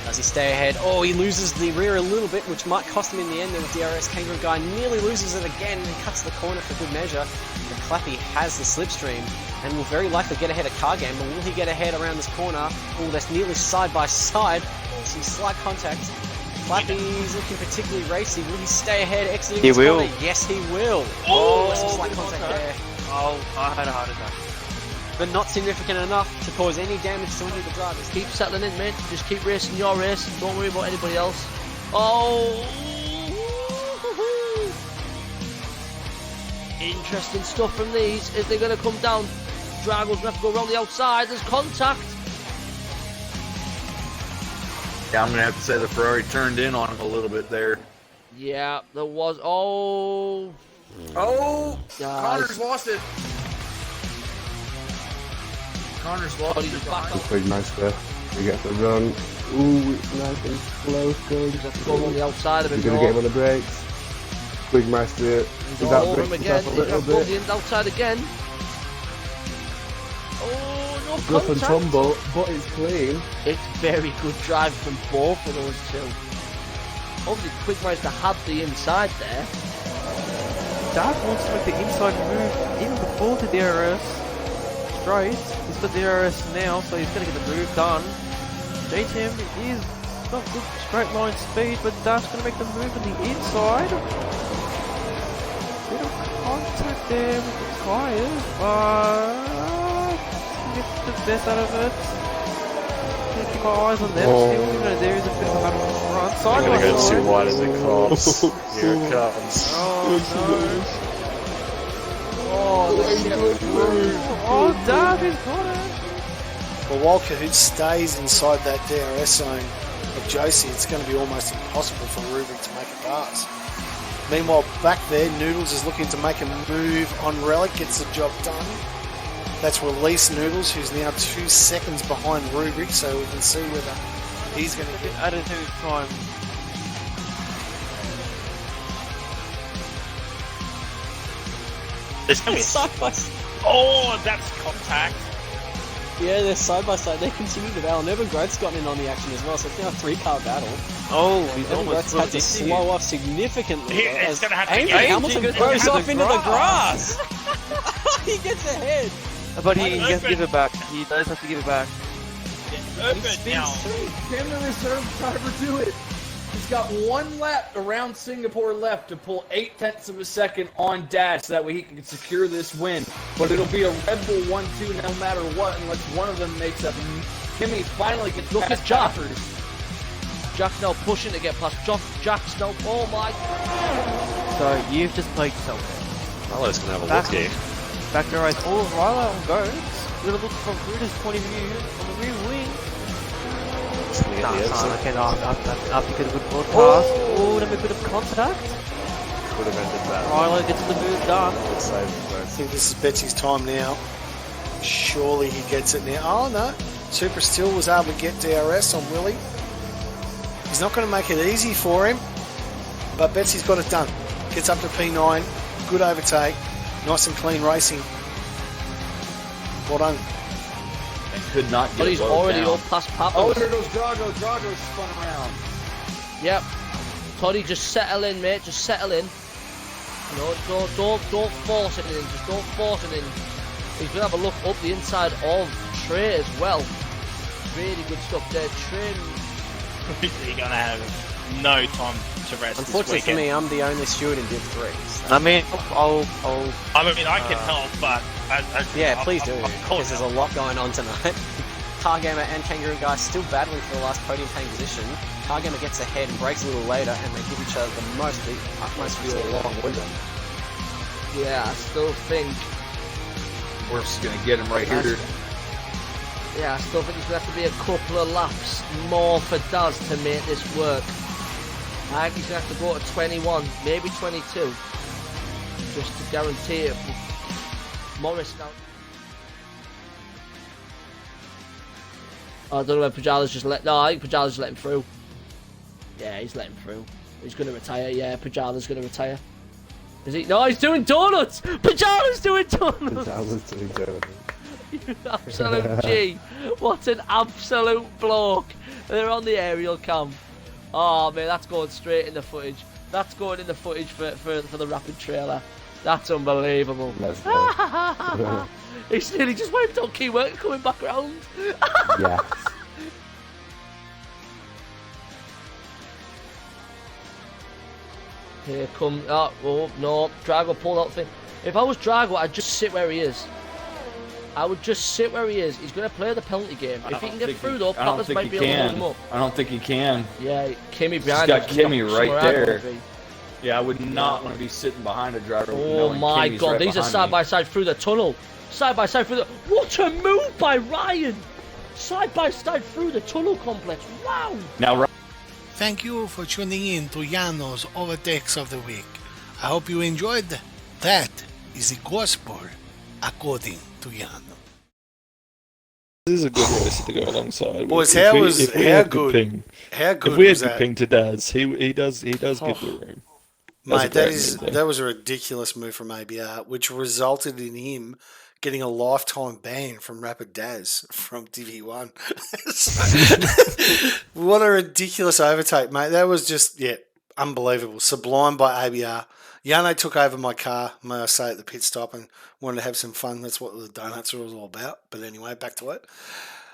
Does he stay ahead? Oh, he loses the rear a little bit, which might cost him in the end there with DRS. Kangaroo Guy nearly loses it again and cuts the corner for good measure. But Clappy has the slipstream and will very likely get ahead of Cargame, but will he get ahead around this corner? Oh, that's nearly side by side. Some slight contact. Clappy's looking particularly racy. Will he stay ahead exiting He this will. corner? Yes, he will. Oh, some slight contact there. Oh, I had a heart attack. But not significant enough to cause any damage to any of the drivers. Keep settling in, mate. Just keep racing your race. Don't worry about anybody else. Oh! Interesting stuff from these. Is they going to come down? Drago's going to have to go around the outside. There's contact. Yeah, I'm going to have to say the Ferrari turned in on him a little bit there. Yeah, there was. Oh! Oh! Guys. Connor's lost it. Connor's lost Oh, it. he's back up. Quigmaster, he gets a run. Ooh, it's nice and slow still. He's going to go around the outside a bit He's going to get him more. on the brakes. Quigmaster, He's is all that over him brakes again. himself He's a going to little go the bit? end outside again. Oh, no Rough and contact. tumble, but it's clean. It's very good drive from both of those two. Obviously, Quigmeister had the inside there. Dad wants to make the inside move even before the DRS. Straight. He's got the DRS now, so he's going to get the move done. JTM is not good straight line speed, but Dad's going to make the move on the inside. Bit of contact there with the tyres, but get the best out of it. Gonna keep our eyes on them still, even though there is a bit of a battle in the front. I'm Side gonna by go too side. wide as it crops. Here it comes. Oh no. Oh, Dad, he's got it! Well, while Kahoot stays inside that DRS zone of Josie, it's going to be almost impossible for Rubik to make a pass. Meanwhile, back there, Noodles is looking to make a move on Relic, gets the job done. That's release Noodles, who's now 2 seconds behind Rubik, so we can see whether he's going to get... Attitude time. There's gonna be Side by side. oh, that's contact. Yeah, they're side by side. They continue to battle. Evan Groth's gotten in on the action as well, so it's now a 3-car battle. Oh, he's Evan almost Groth's had to slow off significantly. He- though, it's as gonna have to Amy get- Hamilton He goes goes into off the into the grass. He gets ahead. But he has to give it back. He does have to give it back. Urban spins now. Can the reserve driver do it? He's got 1 lap around Singapore left to pull 0.8 of a second on Dash, so that way he can secure this win. But it'll be a Red Bull 1-2 no matter what, unless one of them makes up. Kimmy finally gets Look past at Jack. Jaffers. Jack's now pushing to get past Jack's now. Oh my. So you've just played yourself. Marlo's gonna have a Back- look here. Back to race. Oh, Ryla on goes. We're gonna look from Gruder's point of view on the rear wing. Just gonna get the exit. Okay, after get a good broadcast. Oh, then a bit of contact. Would have ended that. Ryla gets the move done. Good save. I think this is Betsy's time now. Surely he gets it now. Oh no, Super still was able to get DRS on Willie. He's not going to make it easy for him, but Betsy's got it done. Gets up to P9, good overtake, nice and clean racing. Well done. And could not get But he's low already down. up past Papa. Oh, there goes Drago. Drago spun around. Yep. Toddy, just settle in, mate. Just settle in. No, don't force it in. Just don't force it in. He's gonna have a look up the inside of Trey as well. Really good stuff there. Trey. You're gonna have no time to rest Unfortunately this for weekend. me, I'm the only steward in Div 3. So. I mean, I'll I mean, I can help, but Yeah, please do, I'll call because there's a lot going on tonight. Cargamer and Kangaroo Guy still battling for the last podium paying position. Cargamer gets ahead and breaks a little later, and they give each other the utmost for a long window. Yeah, I still think. We're just gonna get him right here. Yeah, I still think it's gonna have to be a couple of laps more for Daz to make this work. I think he's gonna have to go to 21, maybe 22, just to guarantee it. Morris now. I don't know whether Pajala's just let. No, I think Pajala's just let him through. Yeah, he's let him through. He's gonna retire. Yeah, Pajala's gonna retire. Is he? No, he's doing donuts. Pajala's doing donuts. Pajala's doing donuts. You absolute G. What an absolute bloke. They're on the aerial cam. Oh man, that's going straight in the footage. That's going in the footage for the rapid trailer. That's unbelievable. Let's go. He's nearly just waved on keyword coming back round. Yes. Here come. Oh no, Drago pulled out thing. If I was Drago, I'd just sit where he is. I would just sit where he is. He's going to play the penalty game. If he can get through though, I don't Papas think might he be able to hold him can. up. I don't think he can. Yeah, Kimmy He's behind got him. Kimmy right Somewhere I'd there. wanna be. Yeah, I would not want to be sitting behind a driver. Oh knowing my Kimmy's god, right these are behind side me. by side through the tunnel. Side by side through the. What a move by Ryan! Side by side through the tunnel complex. Wow! Now, Thank you for tuning in to Yano's Overtakes of the Week. I hope you enjoyed. That is the gospel according to Yano. This is a good race to go alongside. Boys, If how we- was- if we how had good- Ping, How good if we had was good that? ping to Daz, he does give the room. That's a Mate, great move there. that was a ridiculous move from ABR, which resulted in him getting a lifetime ban from Rapid Daz from TV1. What a ridiculous overtake, mate. That was just, unbelievable. Sublime by ABR. Yano took over my car, may I say, at the pit stop and wanted to have some fun. That's what the donuts was all about. But anyway, back to it.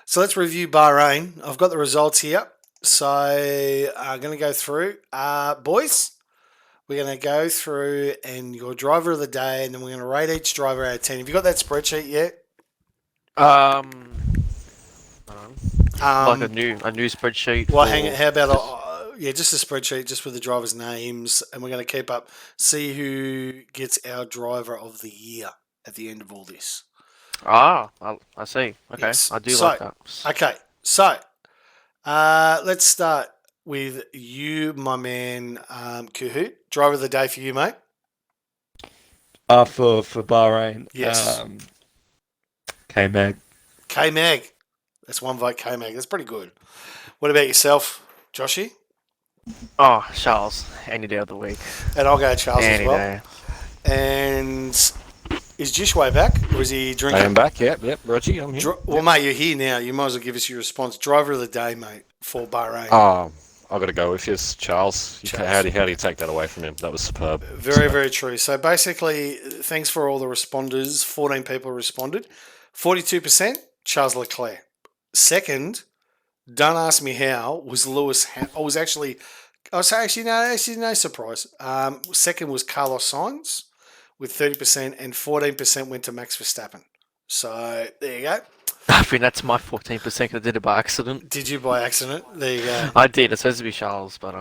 So let's review Bahrain. I've got the results here. So I'm going to go through. Boys, we're going to go through and your driver of the day, and then we're going to rate each driver out of 10. Have you got that spreadsheet yet? like a new spreadsheet. Well, for- hang it. How about just a spreadsheet just with the drivers' names, and we're going to keep up, see who gets our driver of the year at the end of all this. I see. Okay, Yes. I do So, like that. Okay, so let's start with you, my man, Kahoot. Driver of the day for you, mate. For Bahrain. Yes. K-Mag. K-Mag. That's one vote, K-Mag. That's pretty good. What about yourself, Joshy? Oh, Charles, any day of the week. And I'll go Charles Any as well. day. And is Jishway back? Or is he I drinking? am back. Yep, Roger, I'm here. Well, mate, you're here now. You might as well give us your response. Driver of the day, mate, for Bahrain. I've got to go with you, Charles. How do you take that away from him? That was superb. Very, very true. So basically, thanks for all the responders. 14 people responded. 42%, Charles Leclerc. Second, don't ask me how, was Lewis. No surprise. Second was Carlos Sainz with 30%, and 14% went to Max Verstappen. So there you go. I think that's my 14% because I did it by accident. Did you by accident? There you go. I did. It's supposed to be Charles, but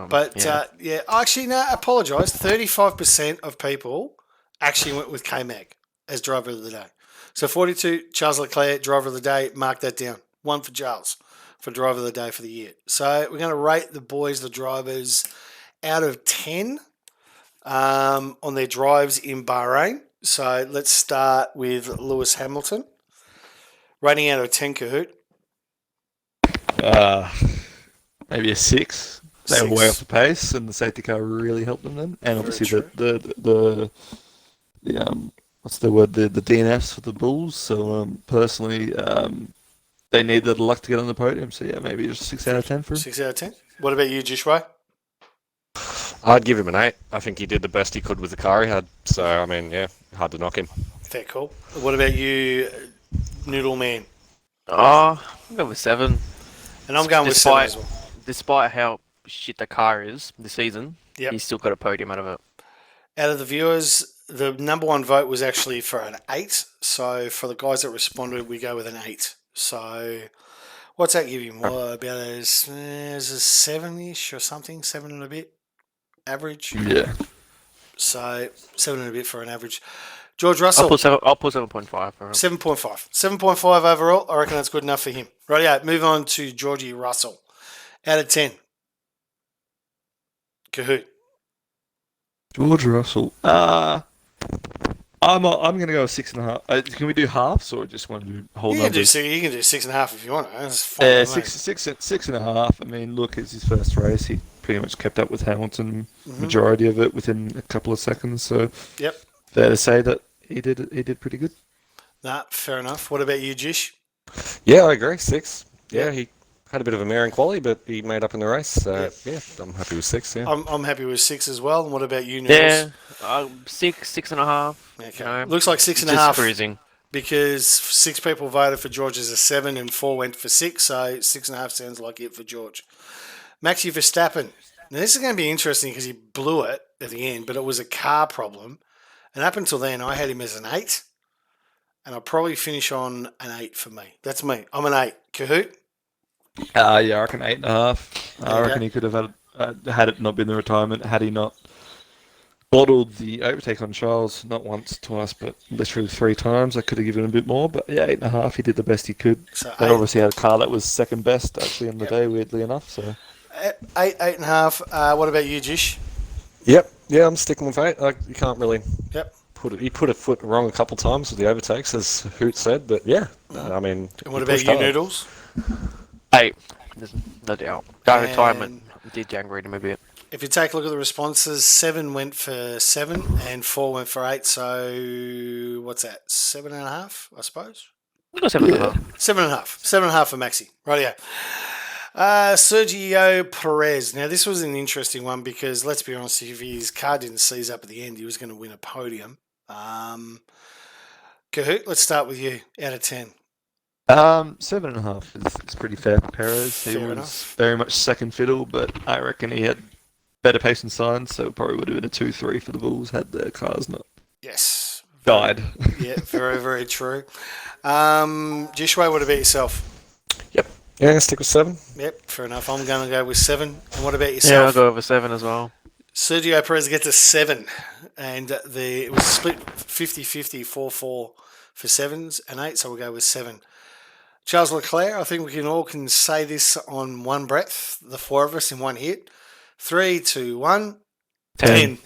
yeah. Actually, no. Apologise. 35% of people actually went with K-Mag as driver of the day. So 42, Charles Leclerc, driver of the day. Mark that down. 1 for Charles for driver of the day for the year. So we're going to rate the boys, the drivers, out of 10 on their drives in Bahrain. So let's start with Lewis Hamilton. Rating out of 10, Kahoot. Maybe a 6. They were way off the pace, and the safety car really helped them then. And obviously the what's the word? The DNFs for the Bulls. So personally, they need the luck to get on the podium. So yeah, maybe just 6 out of 10 for him. 6 out of 10. What about you, Jishwai? I'd give him an 8. I think he did the best he could with the car he had. So I mean, yeah, hard to knock him. Fair call. What about you, Noodle Man? I'm going with 7. And I'm going with 7 as well. Despite how shit the car is this season, Yep. he's still got a podium out of it. Out of the viewers, the number one vote was actually for an 8. So for the guys that responded, we go with an 8. So what's that give him? Well, about a 7-ish or something, 7 and a bit average. Yeah. So 7 and a bit for an average. George Russell. I'll put 7.5 for him. 7.5. 7.5 overall. I reckon that's good enough for him. Right, move on to Georgie Russell. Out of 10. Kahoot. George Russell. I'm going to go with 6.5. Can we do halves or just want to do whole numbers? You can do 6.5 if you want. That's fine. 6.5. I mean, look, it's his first race. He pretty much kept up with Hamilton, majority of it within a couple of seconds. So, yep. Fair to say that he did pretty good. Nah, fair enough. What about you, Jish? Yeah, I agree. 6. Yeah, he had a bit of a mare in quality, but he made up in the race. So yeah, I'm happy with 6. Yeah, I'm happy with 6 as well. And what about you, Noodles? Yeah, 6.5. Okay. You know, looks like 6.5. Just cruising. Because 6 people voted for George as a 7 and 4 went for 6. So 6.5 sounds like it for George. Maxi Verstappen. Now this is going to be interesting because he blew it at the end, but it was a car problem. And up until then, I had him as an 8. And I'll probably finish on an 8 for me. That's me. I'm an 8. Kahoot? Yeah, I reckon 8.5. I reckon he could have had it not been the retirement, had he not bottled the overtake on Charles, not once, twice, but literally 3 times. I could have given him a bit more, but yeah, 8.5. He did the best he could. So they obviously had a car that was second best actually in the day, weirdly enough. So 8.5. What about you, Jish? Yep. Yeah, I'm sticking with 8. You can't really. Yep. He put a foot wrong a couple times with the overtakes, as Hoot said, but yeah, I mean. And what about you, Noodles? 8. There's no doubt. Retirement did aggravate him a bit. If you take a look at the responses, 7 went for 7 and 4 went for 8. So what's that? 7.5, I suppose. 7.5. 7.5. 7.5 for Maxi. Rightio. Sergio Perez. Now this was an interesting one because let's be honest, if his car didn't seize up at the end, he was going to win a podium. Kahoot, let's start with you. Out of 10. 7.5 is pretty fair for Perez. He Fair was enough. very much second fiddle, but I reckon he had better pace and signs, so it probably would have been a 2-3 for the Bulls had their cars not Yes. died. Yeah, very, very true. Jishway, what about yourself? Yep. Yeah, stick with 7. Yep, fair enough. I'm going to go with 7. And what about Yeah, I'll yourself? go over 7 as well. Sergio Perez gets a 7. And it was split 50-50, 4-4 for 7s and 8, so we'll go with 7. Charles Leclerc, I think we can say this on one breath, the 4 of us in one hit. 3, 2, 1. 10.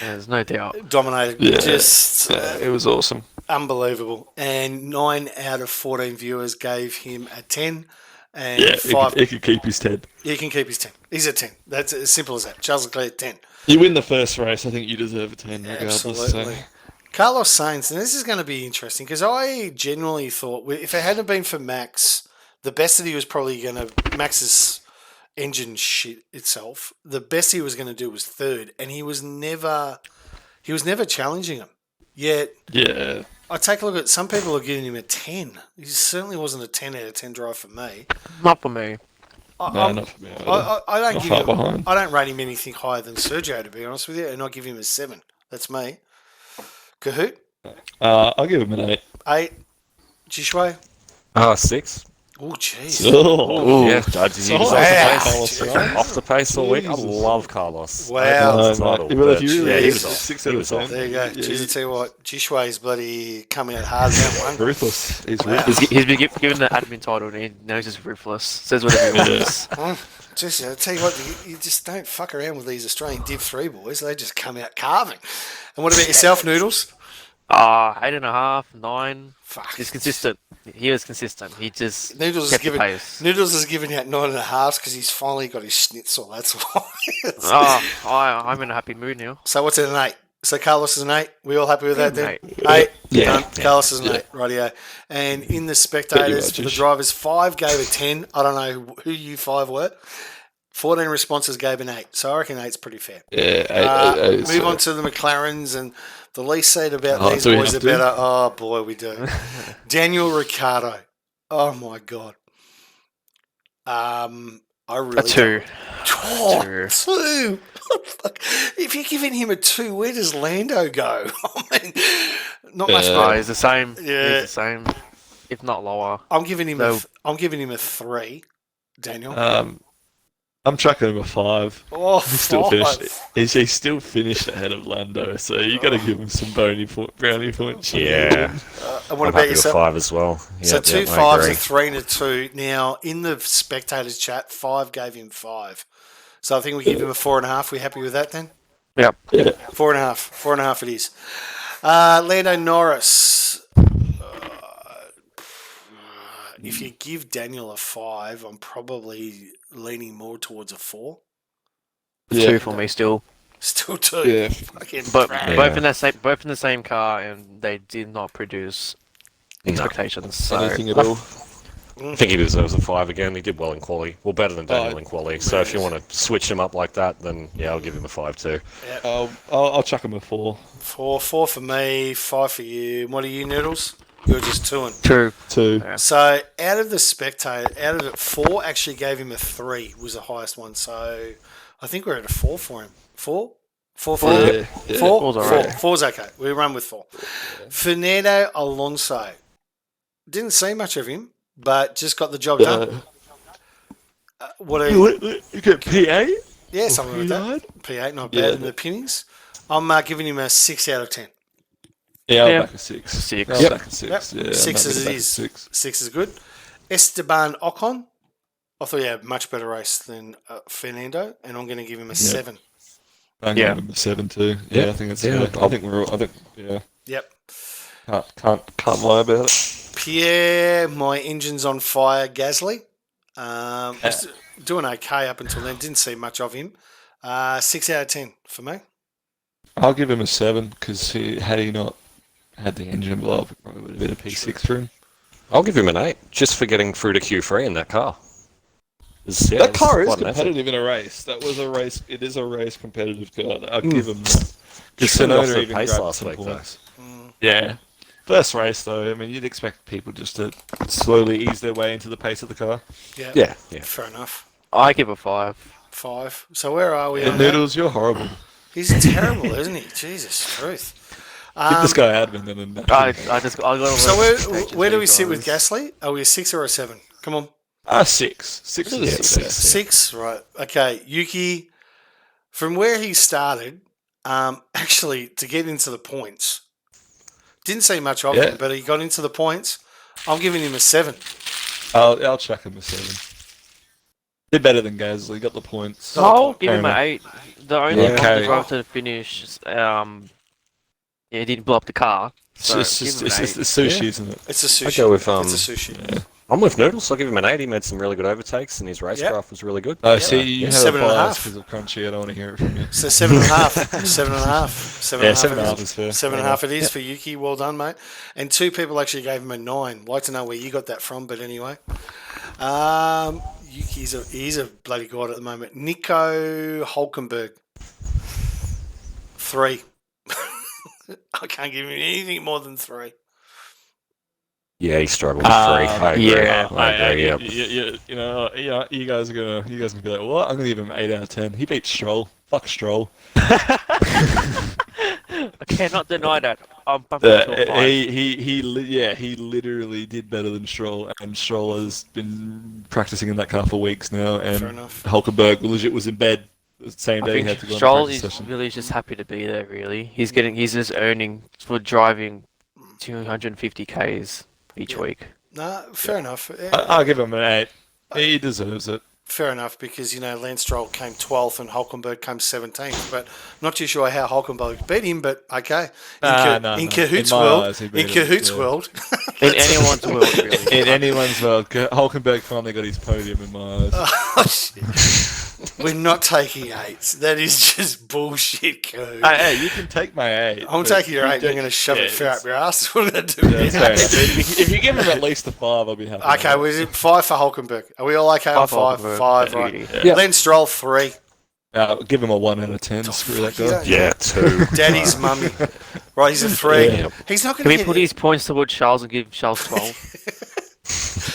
There's no doubt. Dominated. Yeah, Just it was awesome. unbelievable. And 9 out of 14 viewers gave him a 10. And Yeah, 5. he could keep his 10. He can keep his 10. He's a 10. That's as simple as that. Charles Leclerc, 10. You win the first race, I think you deserve a 10 regardless. Absolutely. So. Carlos Sainz, and this is going to be interesting because I genuinely thought if it hadn't been for Max, the best that he was probably going to Max's engine shit itself. The best he was going to do was third, and he was never challenging him. Yet, Yeah. I take a look at some people are giving him a 10. He certainly wasn't a 10 out of 10 drive for me. Not for me. No, not for me. I don't Not give far him. behind. I don't rate him anything higher than Sergio, to be honest with you, and I give him a 7. That's me. Kahoot, I'll give him an 8. 8. Jishway. 6. Oh, jeez. Oh, Yeah, judges. He was off the pace all week. I love Carlos. Wow. Well, if you really Yeah, he give was it off. 6 He out of was off. 10. There you go. Yeah, Jeez, I tell you what, Jishway's bloody coming out hard in that one. Ruthless. He's Wow. ruthless. He's been given the admin title and he knows he's ruthless. Says whatever he wants. Just, I tell you what, you just don't fuck around with these Australian Div 3 boys. They just come out carving. And what about yourself, Noodles? 8.5, 9. Fuck. He's consistent. He was consistent. He just Noodles kept the is pace. giving out 9.5 because he's finally got his schnitzel. That's why. I'm in a happy mood now. So what's it, an 8? So Carlos is an 8. We all happy with that then? Mate. 8. Yeah. Done. Carlos is an Yeah. 8. Rightio. And in the spectators, for the Jish. drivers, 5 gave a 10. I don't know who you 5 were. 14 responses gave an 8. So I reckon 8's pretty fair. Yeah, 8 Move on to the McLarens, and the least said about these do we boys, the have to? better. Oh, boy, we do. Daniel Ricciardo. Oh, my God. I really A 2. Oh, 2. 2. Fuck. If you're giving him a 2, where does Lando go? I mean, not much Yeah. No, better. he's the same. Yeah. He's the same. If not lower. I'm giving him No. I'm giving him a 3, Daniel. I'm chucking him a 5. Oh, He still 5. finished. He still finished ahead of Lando, so you got to give him some brownie points. Yeah. And what I'm about happy with yourself? 5 as well. So Yep, 2 yep, I 5s, agree. a 3 and a 2. Now, in the spectators chat, 5 gave him 5. So I think we give him a 4.5. We happy with that then? Yep. Yeah. 4.5. 4.5 it is. Lando Norris. If you give Daniel a 5, I'm probably leaning more towards a 4. 2 for me still. Still 2. Yeah. Fucking But crap. both in the same car, and they did not produce No. expectations. So Anything at all. I think he deserves a 5 again. He did well in quali. Well, better than Daniel in quali. So if you want to switch him up like that, then yeah, I'll give him a 5 too. I'll chuck him a 4. 4 for me, 5 for you. And what are you, Noodles? You're just 2. 2. 2. Yeah. So out of the spectator, out of it, 4 actually gave him a 3. Was the highest one. So I think we're at a 4 for him. 4? 4 for him. Yeah. 4? Four's 4. alright. 4's okay. We run with 4. Fernando Alonso. Didn't see much of him, but just got the job done. What are you? You get P8? Yeah, something like that. P8, not bad Yeah. in the pinnings. I'm giving him a 6 out of 10. Yeah, I'll Yeah. back a 6. 6. I'll back a 6. Yep. Yeah, 6 I'm as it back a is. 6. 6 is good. Esteban Ocon. I thought he had a much better race than Fernando, and I'm going to give him a 7. I'm Yeah. giving him a 7 too. Yeah, Yeah. I think it's Yeah, fair. I think we're all, yeah. Yep. Can't lie about it. Pierre, my engine's on fire. Gasly. Was doing okay up until then. Didn't see much of him. 6 out of 10 for me. I'll give him a 7 because had he not had the engine blow up, it probably would have been a P6 for him. I'll give him an 8 just for getting through to Q3 in that car. That car is quite an effort. competitive in a race. That was a race. It is a race competitive car. I'll give him that. Just sent off Tsunoda the even pace grabbed last some week, though. points. Yeah. First race though, I mean, you'd expect people just to slowly ease their way into the pace of the car. Yeah. Yeah. Fair enough. I give a 5. 5. So where are we Yeah, on that? Noodles, you're horrible. He's terrible, isn't he? Jesus truth. Get this guy admin and then. I got a So little where do we sit with Gasly? Are we a 6 or a 7? Come on. 6. 6 is Yeah, the 6. best. 6, right. Okay, Yuki, from where he started, actually, to get into the points, didn't see much of him, but he got into the points. I'm giving him a 7. I'll chuck him a 7. Did better than Gasly, got the points. I'll give him Fair an 8. The only Yeah, one okay. to drive to the finish, he didn't blow up the car. It's So just give him it's an the 8. sushi, Yeah. isn't it? It's a sushi. I go with, It's a sushi. Yeah. I'm with Noodles. I'll give him an 8. He made some really good overtakes, and his Yep. racecraft was really good. Oh, see, you have a 7.5. bias because of Crunchy. I don't want to hear it from you. So 7.5. 7.5. 7.5. Yeah, 7.5 is fair. 7.5 it is for Yuki. Well done, mate. And 2 people actually gave him a 9. Like to know where you got that from, but anyway. He's a bloody god at the moment. Nico Hulkenberg. 3. I can't give him anything more than 3. Yeah, he struggled with 3. I agree. yeah. I agree. Yep. You guys are gonna be like, what? I'm gonna give him 8 out of 10. He beat Stroll. Fuck Stroll. I cannot deny that. I'm bumping to a 5. He literally did better than Stroll, and Stroll has been practicing in that car for weeks now. And Fair enough. Hulkenberg legit was in bed the same I day he think had to go on Stroll the practice is session. really just happy to be there. Really, he's just earning for driving 250 Ks each week. No, fair enough. I'll give him an 8. He deserves it. Fair enough, because, Lance Stroll came 12th and Hulkenberg came 17th. But not too sure how Hulkenberg beat him, but okay. In Cahoot's In my world, eyes, he beat in him, Cahoot's yeah. world. In anyone's world, really. In anyone's world, Hulkenberg finally got his podium in my eyes. Oh, shit. We're not taking 8s. That is just bullshit, Cahoot. Hey, you can take my 8. I'm but taking your 8 and you I'm going to shove yeah, it fair it's- up your ass. What am I going to do? Yeah, with fair it? enough. If you give him at least a 5, I'll be happy. Okay, was it 5 for Hulkenberg? Are we all okay on 5? Five for 5, Hulkenberg. right. Yeah. Lance Stroll, 3. Give him a 1 out of 10. Screw that fuck, guy. you Yeah, 2. Daddy's mummy. Right, he's a 3. Yeah. He's not Can going we to put get his points towards Charles and give Charles 12?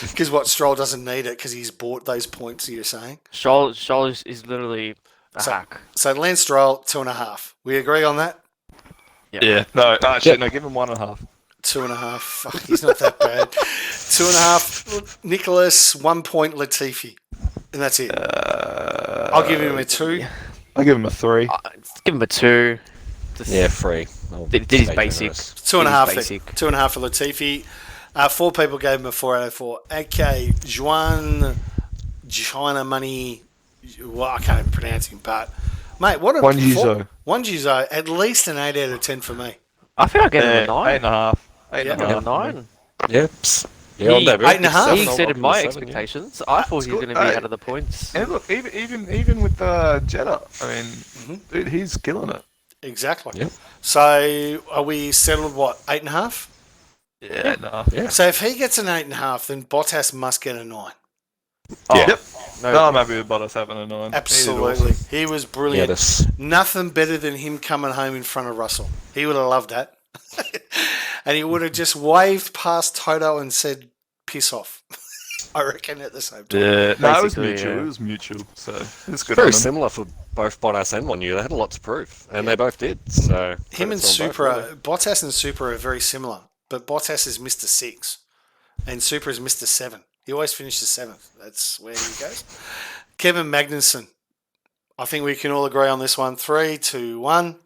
because what Stroll doesn't need it because he's bought those points. You're saying Charles is literally a So- hack. so? Lance Stroll 2.5. We agree on that. Yeah. No, actually, no. Give him 1.5. 2.5. Fuck, he's not that bad. 2.5. Nicholas, 1 point Latifi, and that's it. I'll give him a 2. I'll give him a 3. Give him a 2. Just Yeah, 3. Did his basic. 2.5. It is basic. 2.5 for Latifi. 4 people gave him a 4 out of 4. Okay, China Money. Well, I can't even pronounce him, but mate, what a Wanjizo. Wanjizo, at least an 8 out of 10 for me. I think I gave him a 9. 8.5. Yeah. 8.5. 9. Yep. Yeah, on that. 8.5. He I'll exceeded give my him a 7, yeah. expectations. I thought he was good. going to be Hey. out of the points. And look, even with Jetta, I mean, dude, he's killing it. Exactly. Yep. So are we settled? What, 8.5? Yeah, no. Yeah. So if he gets an 8.5, then Bottas must get a 9. Oh, Yeah. yep. No, I'm happy with Bottas having a 9. Absolutely, he was Yeah, brilliant. this. Nothing better than him coming home in front of Russell. He would have loved that, and he would have just waved past Toto and said, "Piss off." I reckon at the same time. Yeah, no, it was Basically, mutual. yeah. It was mutual. So it's good. Very on them. similar for both Bottas and Wonu. They had a lot to prove, and they both did. So Him and credits on both, Supra, really. Bottas and Supra are very similar, but Bottas is Mr. 6 and Supra is Mr. 7. He always finishes 7th. That's where he goes. Kevin Magnussen. I think we can all agree on this one. 3, 2, 1.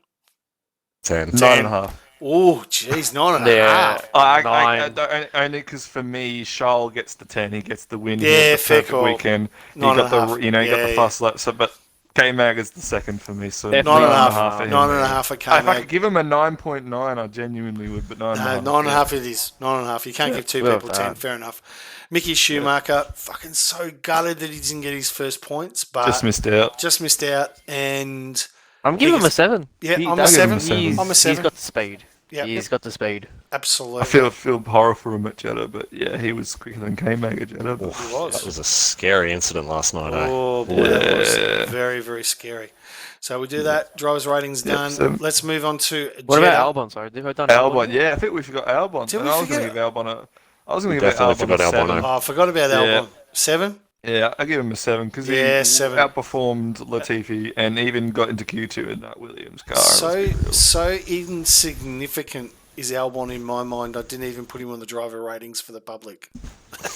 10. 9.5. Oh, jeez, 9.5. Yeah. Only because for me, Charles gets the 10. He gets the win. He Yeah, had the fair perfect call. weekend. He 9.5. got the, he got Yeah, the fast lap. So, but K Mag is the second for me. So Definitely 9.5. for him. 9.5 for If I K-Mag. could give him a 9.9, I genuinely would. But 9.5. No, 9.5 it is. 9.5. You can't give 2 well people 10. done. Fair enough. Mickey Schumacher, fucking so gutted that he didn't get his first points, but Just missed out. just missed out. And I'm giving him a 7. yeah, I'm a that's- 7. seven. I'm a He's 7. got the speed. Yeah. He's got the speed. Absolutely. I feel horror for him at Jeddah, but yeah, he was quicker than K Mag at Jeddah. But He was. That was a scary incident last night, eh? Oh boy, that was Yeah. very, very scary. So we do that. Drivers' ratings Yep, done. seven. Let's move on to What Jeddah. about Albon? Sorry, have I done Albon, yeah, I think we forgot Albon. Did and we I was going to forget give Albon a. I was going to give Definitely Albon a forgot 7. Albon, Oh, I forgot about Yeah. Albon. 7? Yeah, I give him a 7 because Yeah, he 7. outperformed Latifi and even got into Q2 in that Williams car. So insignificant is Albon in my mind. I didn't even put him on the driver ratings for the public.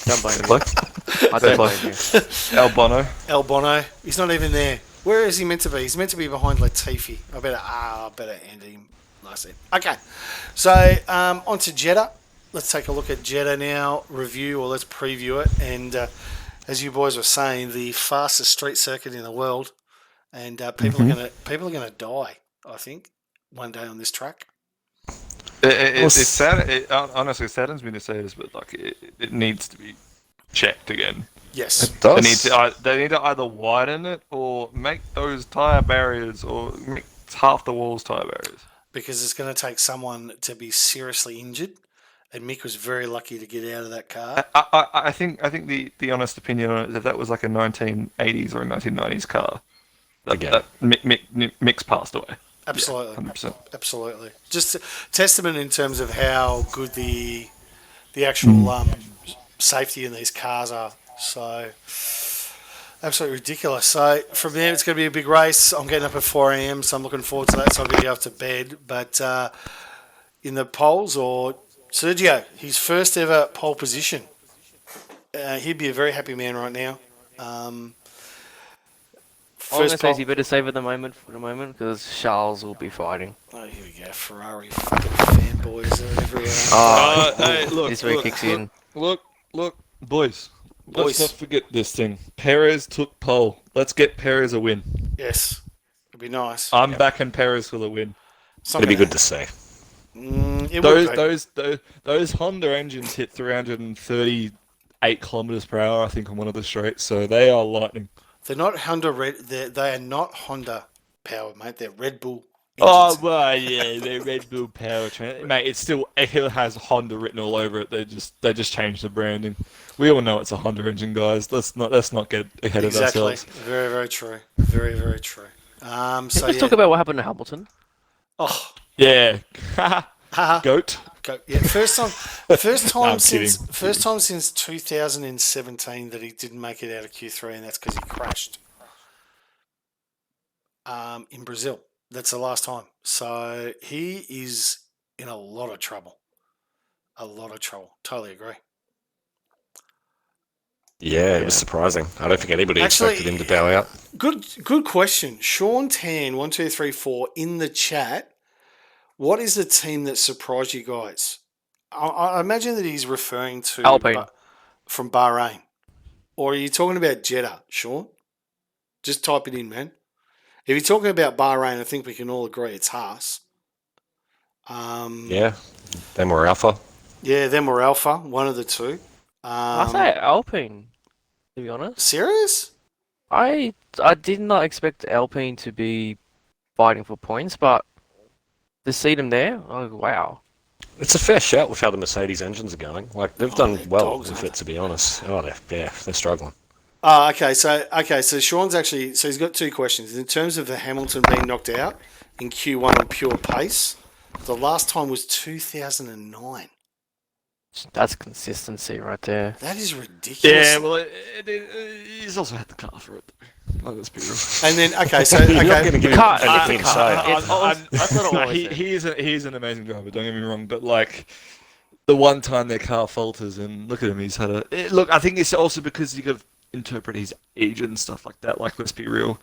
Don't blame me. I don't blame you. Albono. Albono, he's not even there. Where is he meant to be? He's meant to be behind Latifi. I better end him. Nice end. Okay, so on to Jeddah. Let's take a look at Jeddah now. Review, or let's preview it. And as you boys were saying, the fastest street circuit in the world, and people are gonna die. I think one day on this track. It's sad. Honestly, it saddens me to say this, but like it needs to be checked again. Yes. It They does. they need to either widen it or make those tyre barriers or make half the walls tyre barriers. Because it's going to take someone to be seriously injured, and Mick was very lucky to get out of that car. I think the honest opinion on it is if that was like a 1980s or a 1990s car, Again. Mick's passed away. Absolutely. 100%. Absolutely. Just a testament in terms of how good the actual safety in these cars are. So, absolutely ridiculous. So, from there, it's going to be a big race. I'm getting up at 4 a.m., so I'm looking forward to that. So, I'm going to get off to bed. But in the polls, or Sergio, his first ever pole position. He'd be a very happy man right now. I'm going to say you better save it for the moment because Charles will be fighting. Oh, here we go. Ferrari fucking fanboys are everywhere. Hey, look, This way kicks in. Look, boys. Let's not forget this thing. Perez took pole. Let's get Perez a win. Yes. It'd be nice. I'm backing Perez for the win. It'd be good to see. It would be. Those Honda engines hit 338 kilometers per hour, I think, on one of the straights. So they are lightning. They're not Honda they are not Honda powered, mate. They're Red Bull Oh engines. well, yeah, they're Red Bull powertrain, mate. It still has Honda written all over it. They just changed the branding. We all know it's a Honda engine, guys. Let's not get ahead of ourselves. Very, very true. Very, very true. Let's talk about what happened to Hamilton. Oh, Yeah, go. goat. Yeah, first time I'm since 2017 that he didn't make it out of Q3, and that's because he crashed in Brazil. That's the last time. So he is in a lot of trouble. A lot of trouble. Totally agree. Yeah, it was surprising. I don't think anybody expected him to bow out. Good question. Sean Tan, 1234 in the chat. What is the team that surprised you guys? I imagine that he's referring to Alpine. From Bahrain. Or are you talking about Jeddah, Sean? Just type it in, man. If you're talking about Bahrain, I think we can all agree it's Haas. Yeah, them were Alpha. Yeah, them or Alpha, one of the two. I say Alpine, to be honest. Serious? I did not expect Alpine to be fighting for points, but to see them there, oh wow. It's a fair shout with how the Mercedes engines are going. Like they've done they're well dogs, with aren't it, to be honest. Oh, they're struggling. Oh, okay. So Sean's actually he's got two questions. In terms of the Hamilton being knocked out in Q1 on pure pace, the last time was 2009. That's consistency right there. That is ridiculous. Yeah, well, he's also had the car for it. Let's be real. And then okay, so You're not going to give him Car- anything to say. That's what I always say. He's an amazing driver. Don't get me wrong, but like the one time their car falters, and look at him, he's had look. I think it's also because you got to interpret his age and stuff like that. Like, let's be real,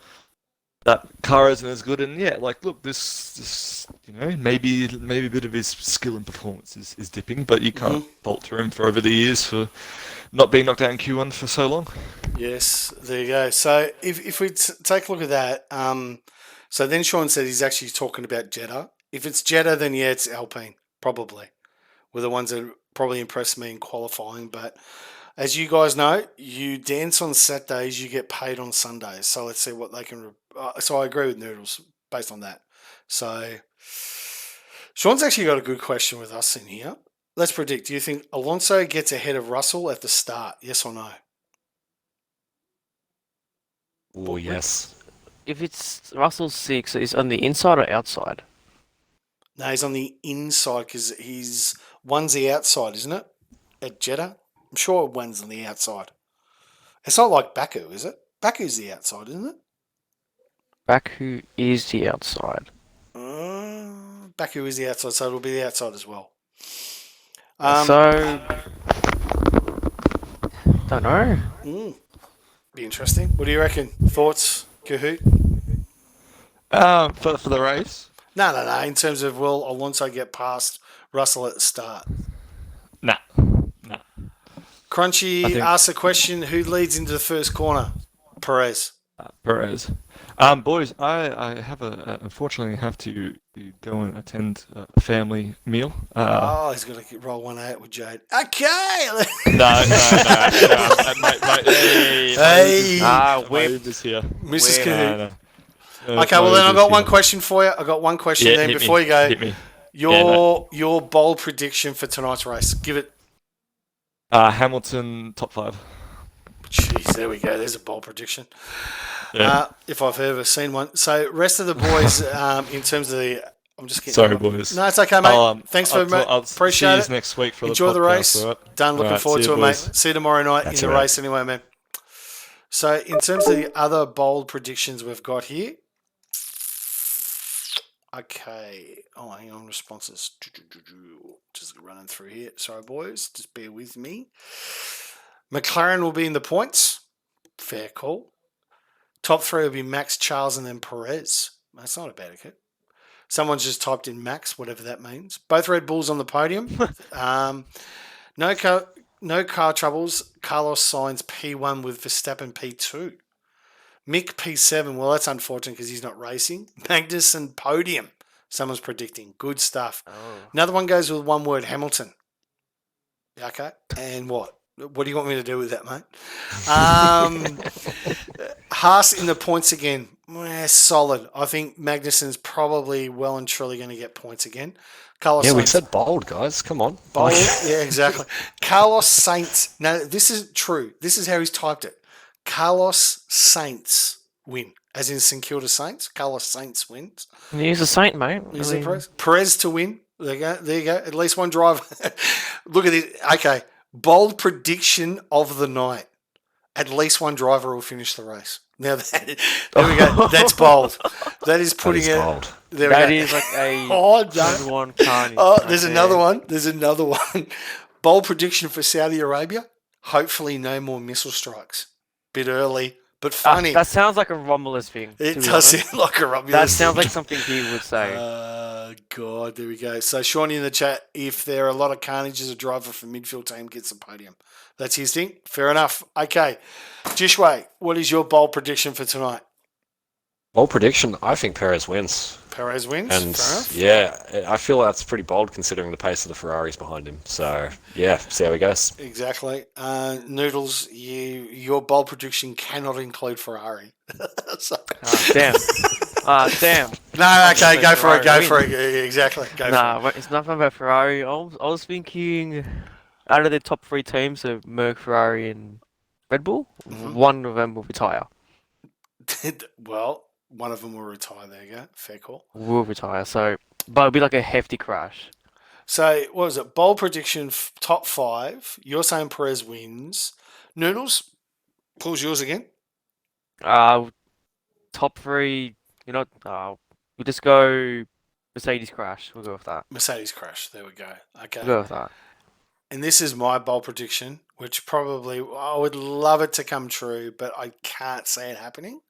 that car isn't as good. And yeah, like, look, this maybe a bit of his skill and performance is dipping, but you can't fault him for over the years for not being knocked out in Q1 for so long. yes, there you go. So if we take a look at that, so then Sean said he's actually talking about Jeddah. If it's Jeddah, then yeah, it's Alpine probably. Were the ones that probably impressed me in qualifying, but. As you guys know, you dance on Saturdays, you get paid on Sundays. So let's see what they can. So I agree with Noodles based on that. So Sean's actually got a good question with us in here. Let's predict. Do you think Alonso gets ahead of Russell at the start? Yes or no? Oh, yes. If it's Russell's 6, is on the inside or outside? No, he's on the inside because one's the outside, isn't it? At Jeddah? I'm sure one's on the outside. It's not like Baku, is it? Baku's the outside, isn't it? Baku is the outside. Baku is the outside, so it'll be the outside as well. Don't know. Be interesting. What do you reckon? Thoughts, Kahoot? For the race? No. In terms of will Alonso get past Russell at the start? Nah. Crunchy asks a question: who leads into the first corner? Perez. Perez. Boys, I have unfortunately have to go and attend a family meal. Oh, he's going to roll one out with Jade. Okay. No, mate, Hey. my Uber's here. Mrs. No. Okay, well then I've got one question for you. I got one question Yeah, then hit before me, you go. hit me. Your bold prediction for tonight's race. Give it. Hamilton top 5. Jeez, there we go. There's a bold prediction. Yeah. If I've ever seen one. So rest of the boys, in terms of the, I'm just getting. Sorry, boys. No, it's okay, mate. Thanks for I'll appreciate see it. you next week for Enjoy the podcast, race. all right? Done. Looking All right, forward see to you, it, mate. boys. See you tomorrow night That's in the all right. race, anyway, man. So in terms of the other bold predictions we've got here. Okay. Oh, hang on. Responses. Just running through here. Sorry, boys. Just bear with me. McLaren will be in the points. Fair call. Top 3 will be Max, Charles, and then Perez. That's not a bad hit. Someone's just typed in Max, whatever that means. Both Red Bulls on the podium. No car troubles. Carlos Sainz P1 with Verstappen P2. Mick P7. Well, that's unfortunate because he's not racing. Magnussen podium. Someone's predicting. Good stuff. Oh. Another one goes with one word, Hamilton. Okay. And what? What do you want me to do with that, mate? Haas in the points again. Solid. I think Magnussen's probably well and truly going to get points again. Carlos Yeah, we Sainz- said bold, guys. Come on. Bold. Yeah, exactly. Carlos Sainz. No, this is true. This is how he's typed it. Carlos Sainz win. As in St Kilda Saints. Carlos Sainz wins. He's a saint, mate. Is it Perez? Perez to win. There you go. There you go. At least one driver. Look at it. Okay. Bold prediction of the night. At least one driver will finish the race. Now there we go. That's bold. That is putting it. Bold. There we That go. is like a Oh, no. Formula 1 carnage. Oh, right there's there. another one. There's another one. Bold prediction for Saudi Arabia. Hopefully, no more missile strikes. Bit early, but funny. That sounds like a Romulus thing. It to be does honest. sound like a rubbish. That sounds like something he would say. God, there we go. So, Shawnee in the chat, if there are a lot of carnages, a driver from midfield team gets the podium. That's his thing. Fair enough. Okay. Jishway, what is your bold prediction for tonight? Bold prediction. I think Perez wins. Perez wins. And Fair enough. yeah, I feel that's pretty bold considering the pace of the Ferraris behind him. So yeah, see how he goes. Exactly. Noodles, your bold prediction cannot include Ferrari. So- Damn. Damn. No, okay, go for it. Go Ferrari for win. it. Yeah, exactly. Go for it. Nah, but it's nothing about Ferrari. I was thinking out of the top 3 teams, so Merc, Ferrari, and Red Bull, one of them will retire. Well, one of them will retire. There you go. Fair call. Will retire. So, but it'll be like a hefty crash. So, what was it? Bold prediction, top 5. You're saying Perez wins. Noodles, pulls yours again. Top 3. You know, we'll just go Mercedes crash. We'll go with that. Mercedes crash. There we go. Okay. We'll go with that. And this is my bold prediction, which probably I would love it to come true, but I can't see it happening.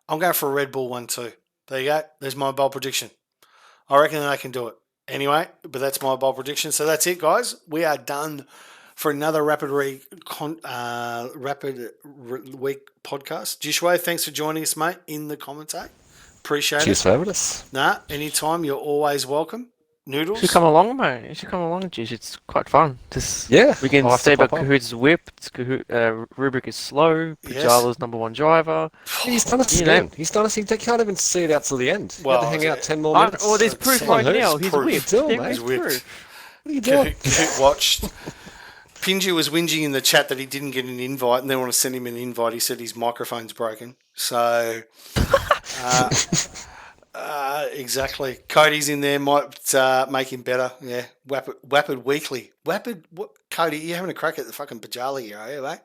I'm going for a Red Bull 1-2. There you go. There's my bold prediction. I reckon they can do it. Anyway, but that's my bold prediction. So that's it, guys. We are done for another Rapid Week podcast. Jishway, thanks for joining us, mate, in the commentate. Appreciate Cheers it. for having us. Nah, anytime. You're always welcome. Noodles. You should come along, mate. You should come along, Jish. It's quite fun. Just Yeah, we can I'll have to say about pop up. Kahoot's whip. Rubrik is slow. Yes. Pajala's #1 driver. He's done us You know. again. He's done us. He can't even see it out till the end. Well, Well, hang out 10 more Oh, minutes. well, there's proof Someone right who's now. He's proof. whipped. Still, There mate. is He's whipped. proof. What are you doing? Kahoot watched. Pinju was whinging in the chat that he didn't get an invite, and they want to send him an invite. He said his microphone's broken. So, exactly. Cody's in there, might make him better. Yeah, Wapid Weekly. Cody, you having a crack at the fucking Bajali here, are you, mate?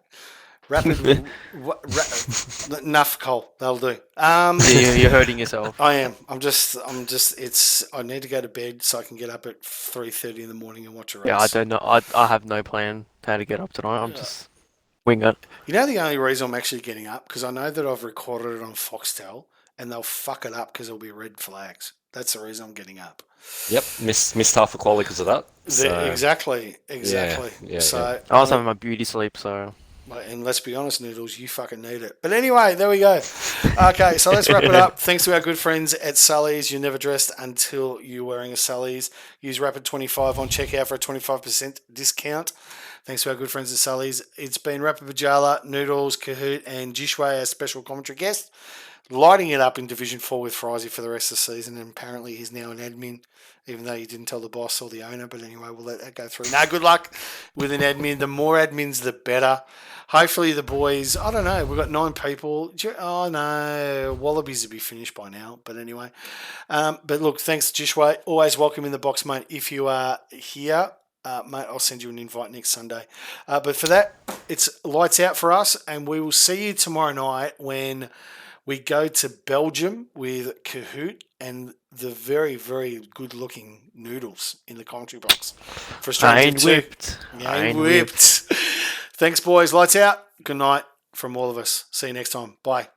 Rapid. Enough, Cole. That'll do. You're hurting yourself. I am. I'm just. I need to go to bed so I can get up at 3:30 in the morning and watch a race. Yeah, I don't know. I have no plan how to get up tonight. I'm just wing it. You know the only reason I'm actually getting up because I know that I've recorded it on Foxtel and they'll fuck it up because there'll be red flags. That's the reason I'm getting up. Yep, missed half the quality because of that. So, Exactly. yeah, So I was having my beauty sleep, so And let's be honest, Noodles, you fucking need it. But anyway, there we go. Okay, so let's wrap it up. Thanks to our good friends at Sully's. You're never dressed until you're wearing a Sully's. Use Rapid25 on checkout for a 25% discount. Thanks to our good friends at Sully's. It's been Rapid Bajala, Noodles, Kahoot, and Jishway, our special commentary guest, lighting it up in Division 4 with Frizy for the rest of the season. And apparently he's now an admin, even though you didn't tell the boss or the owner. But anyway, we'll let that go through. Now, good luck with an admin. The more admins, the better. Hopefully the boys, I don't know, we've got 9 people. Oh, no, Wallabies will be finished by now. But anyway. But look, thanks, Jishway. Always welcome in the box, mate. If you are here, mate, I'll send you an invite next Sunday. But for that, it's lights out for us. And we will see you tomorrow night when we go to Belgium with Kahoot and the very, very good-looking Noodles in the commentary box. For Australia Ain't whipped. Ain't whipped. Thanks, boys. Lights out. Good night from all of us. See you next time. Bye.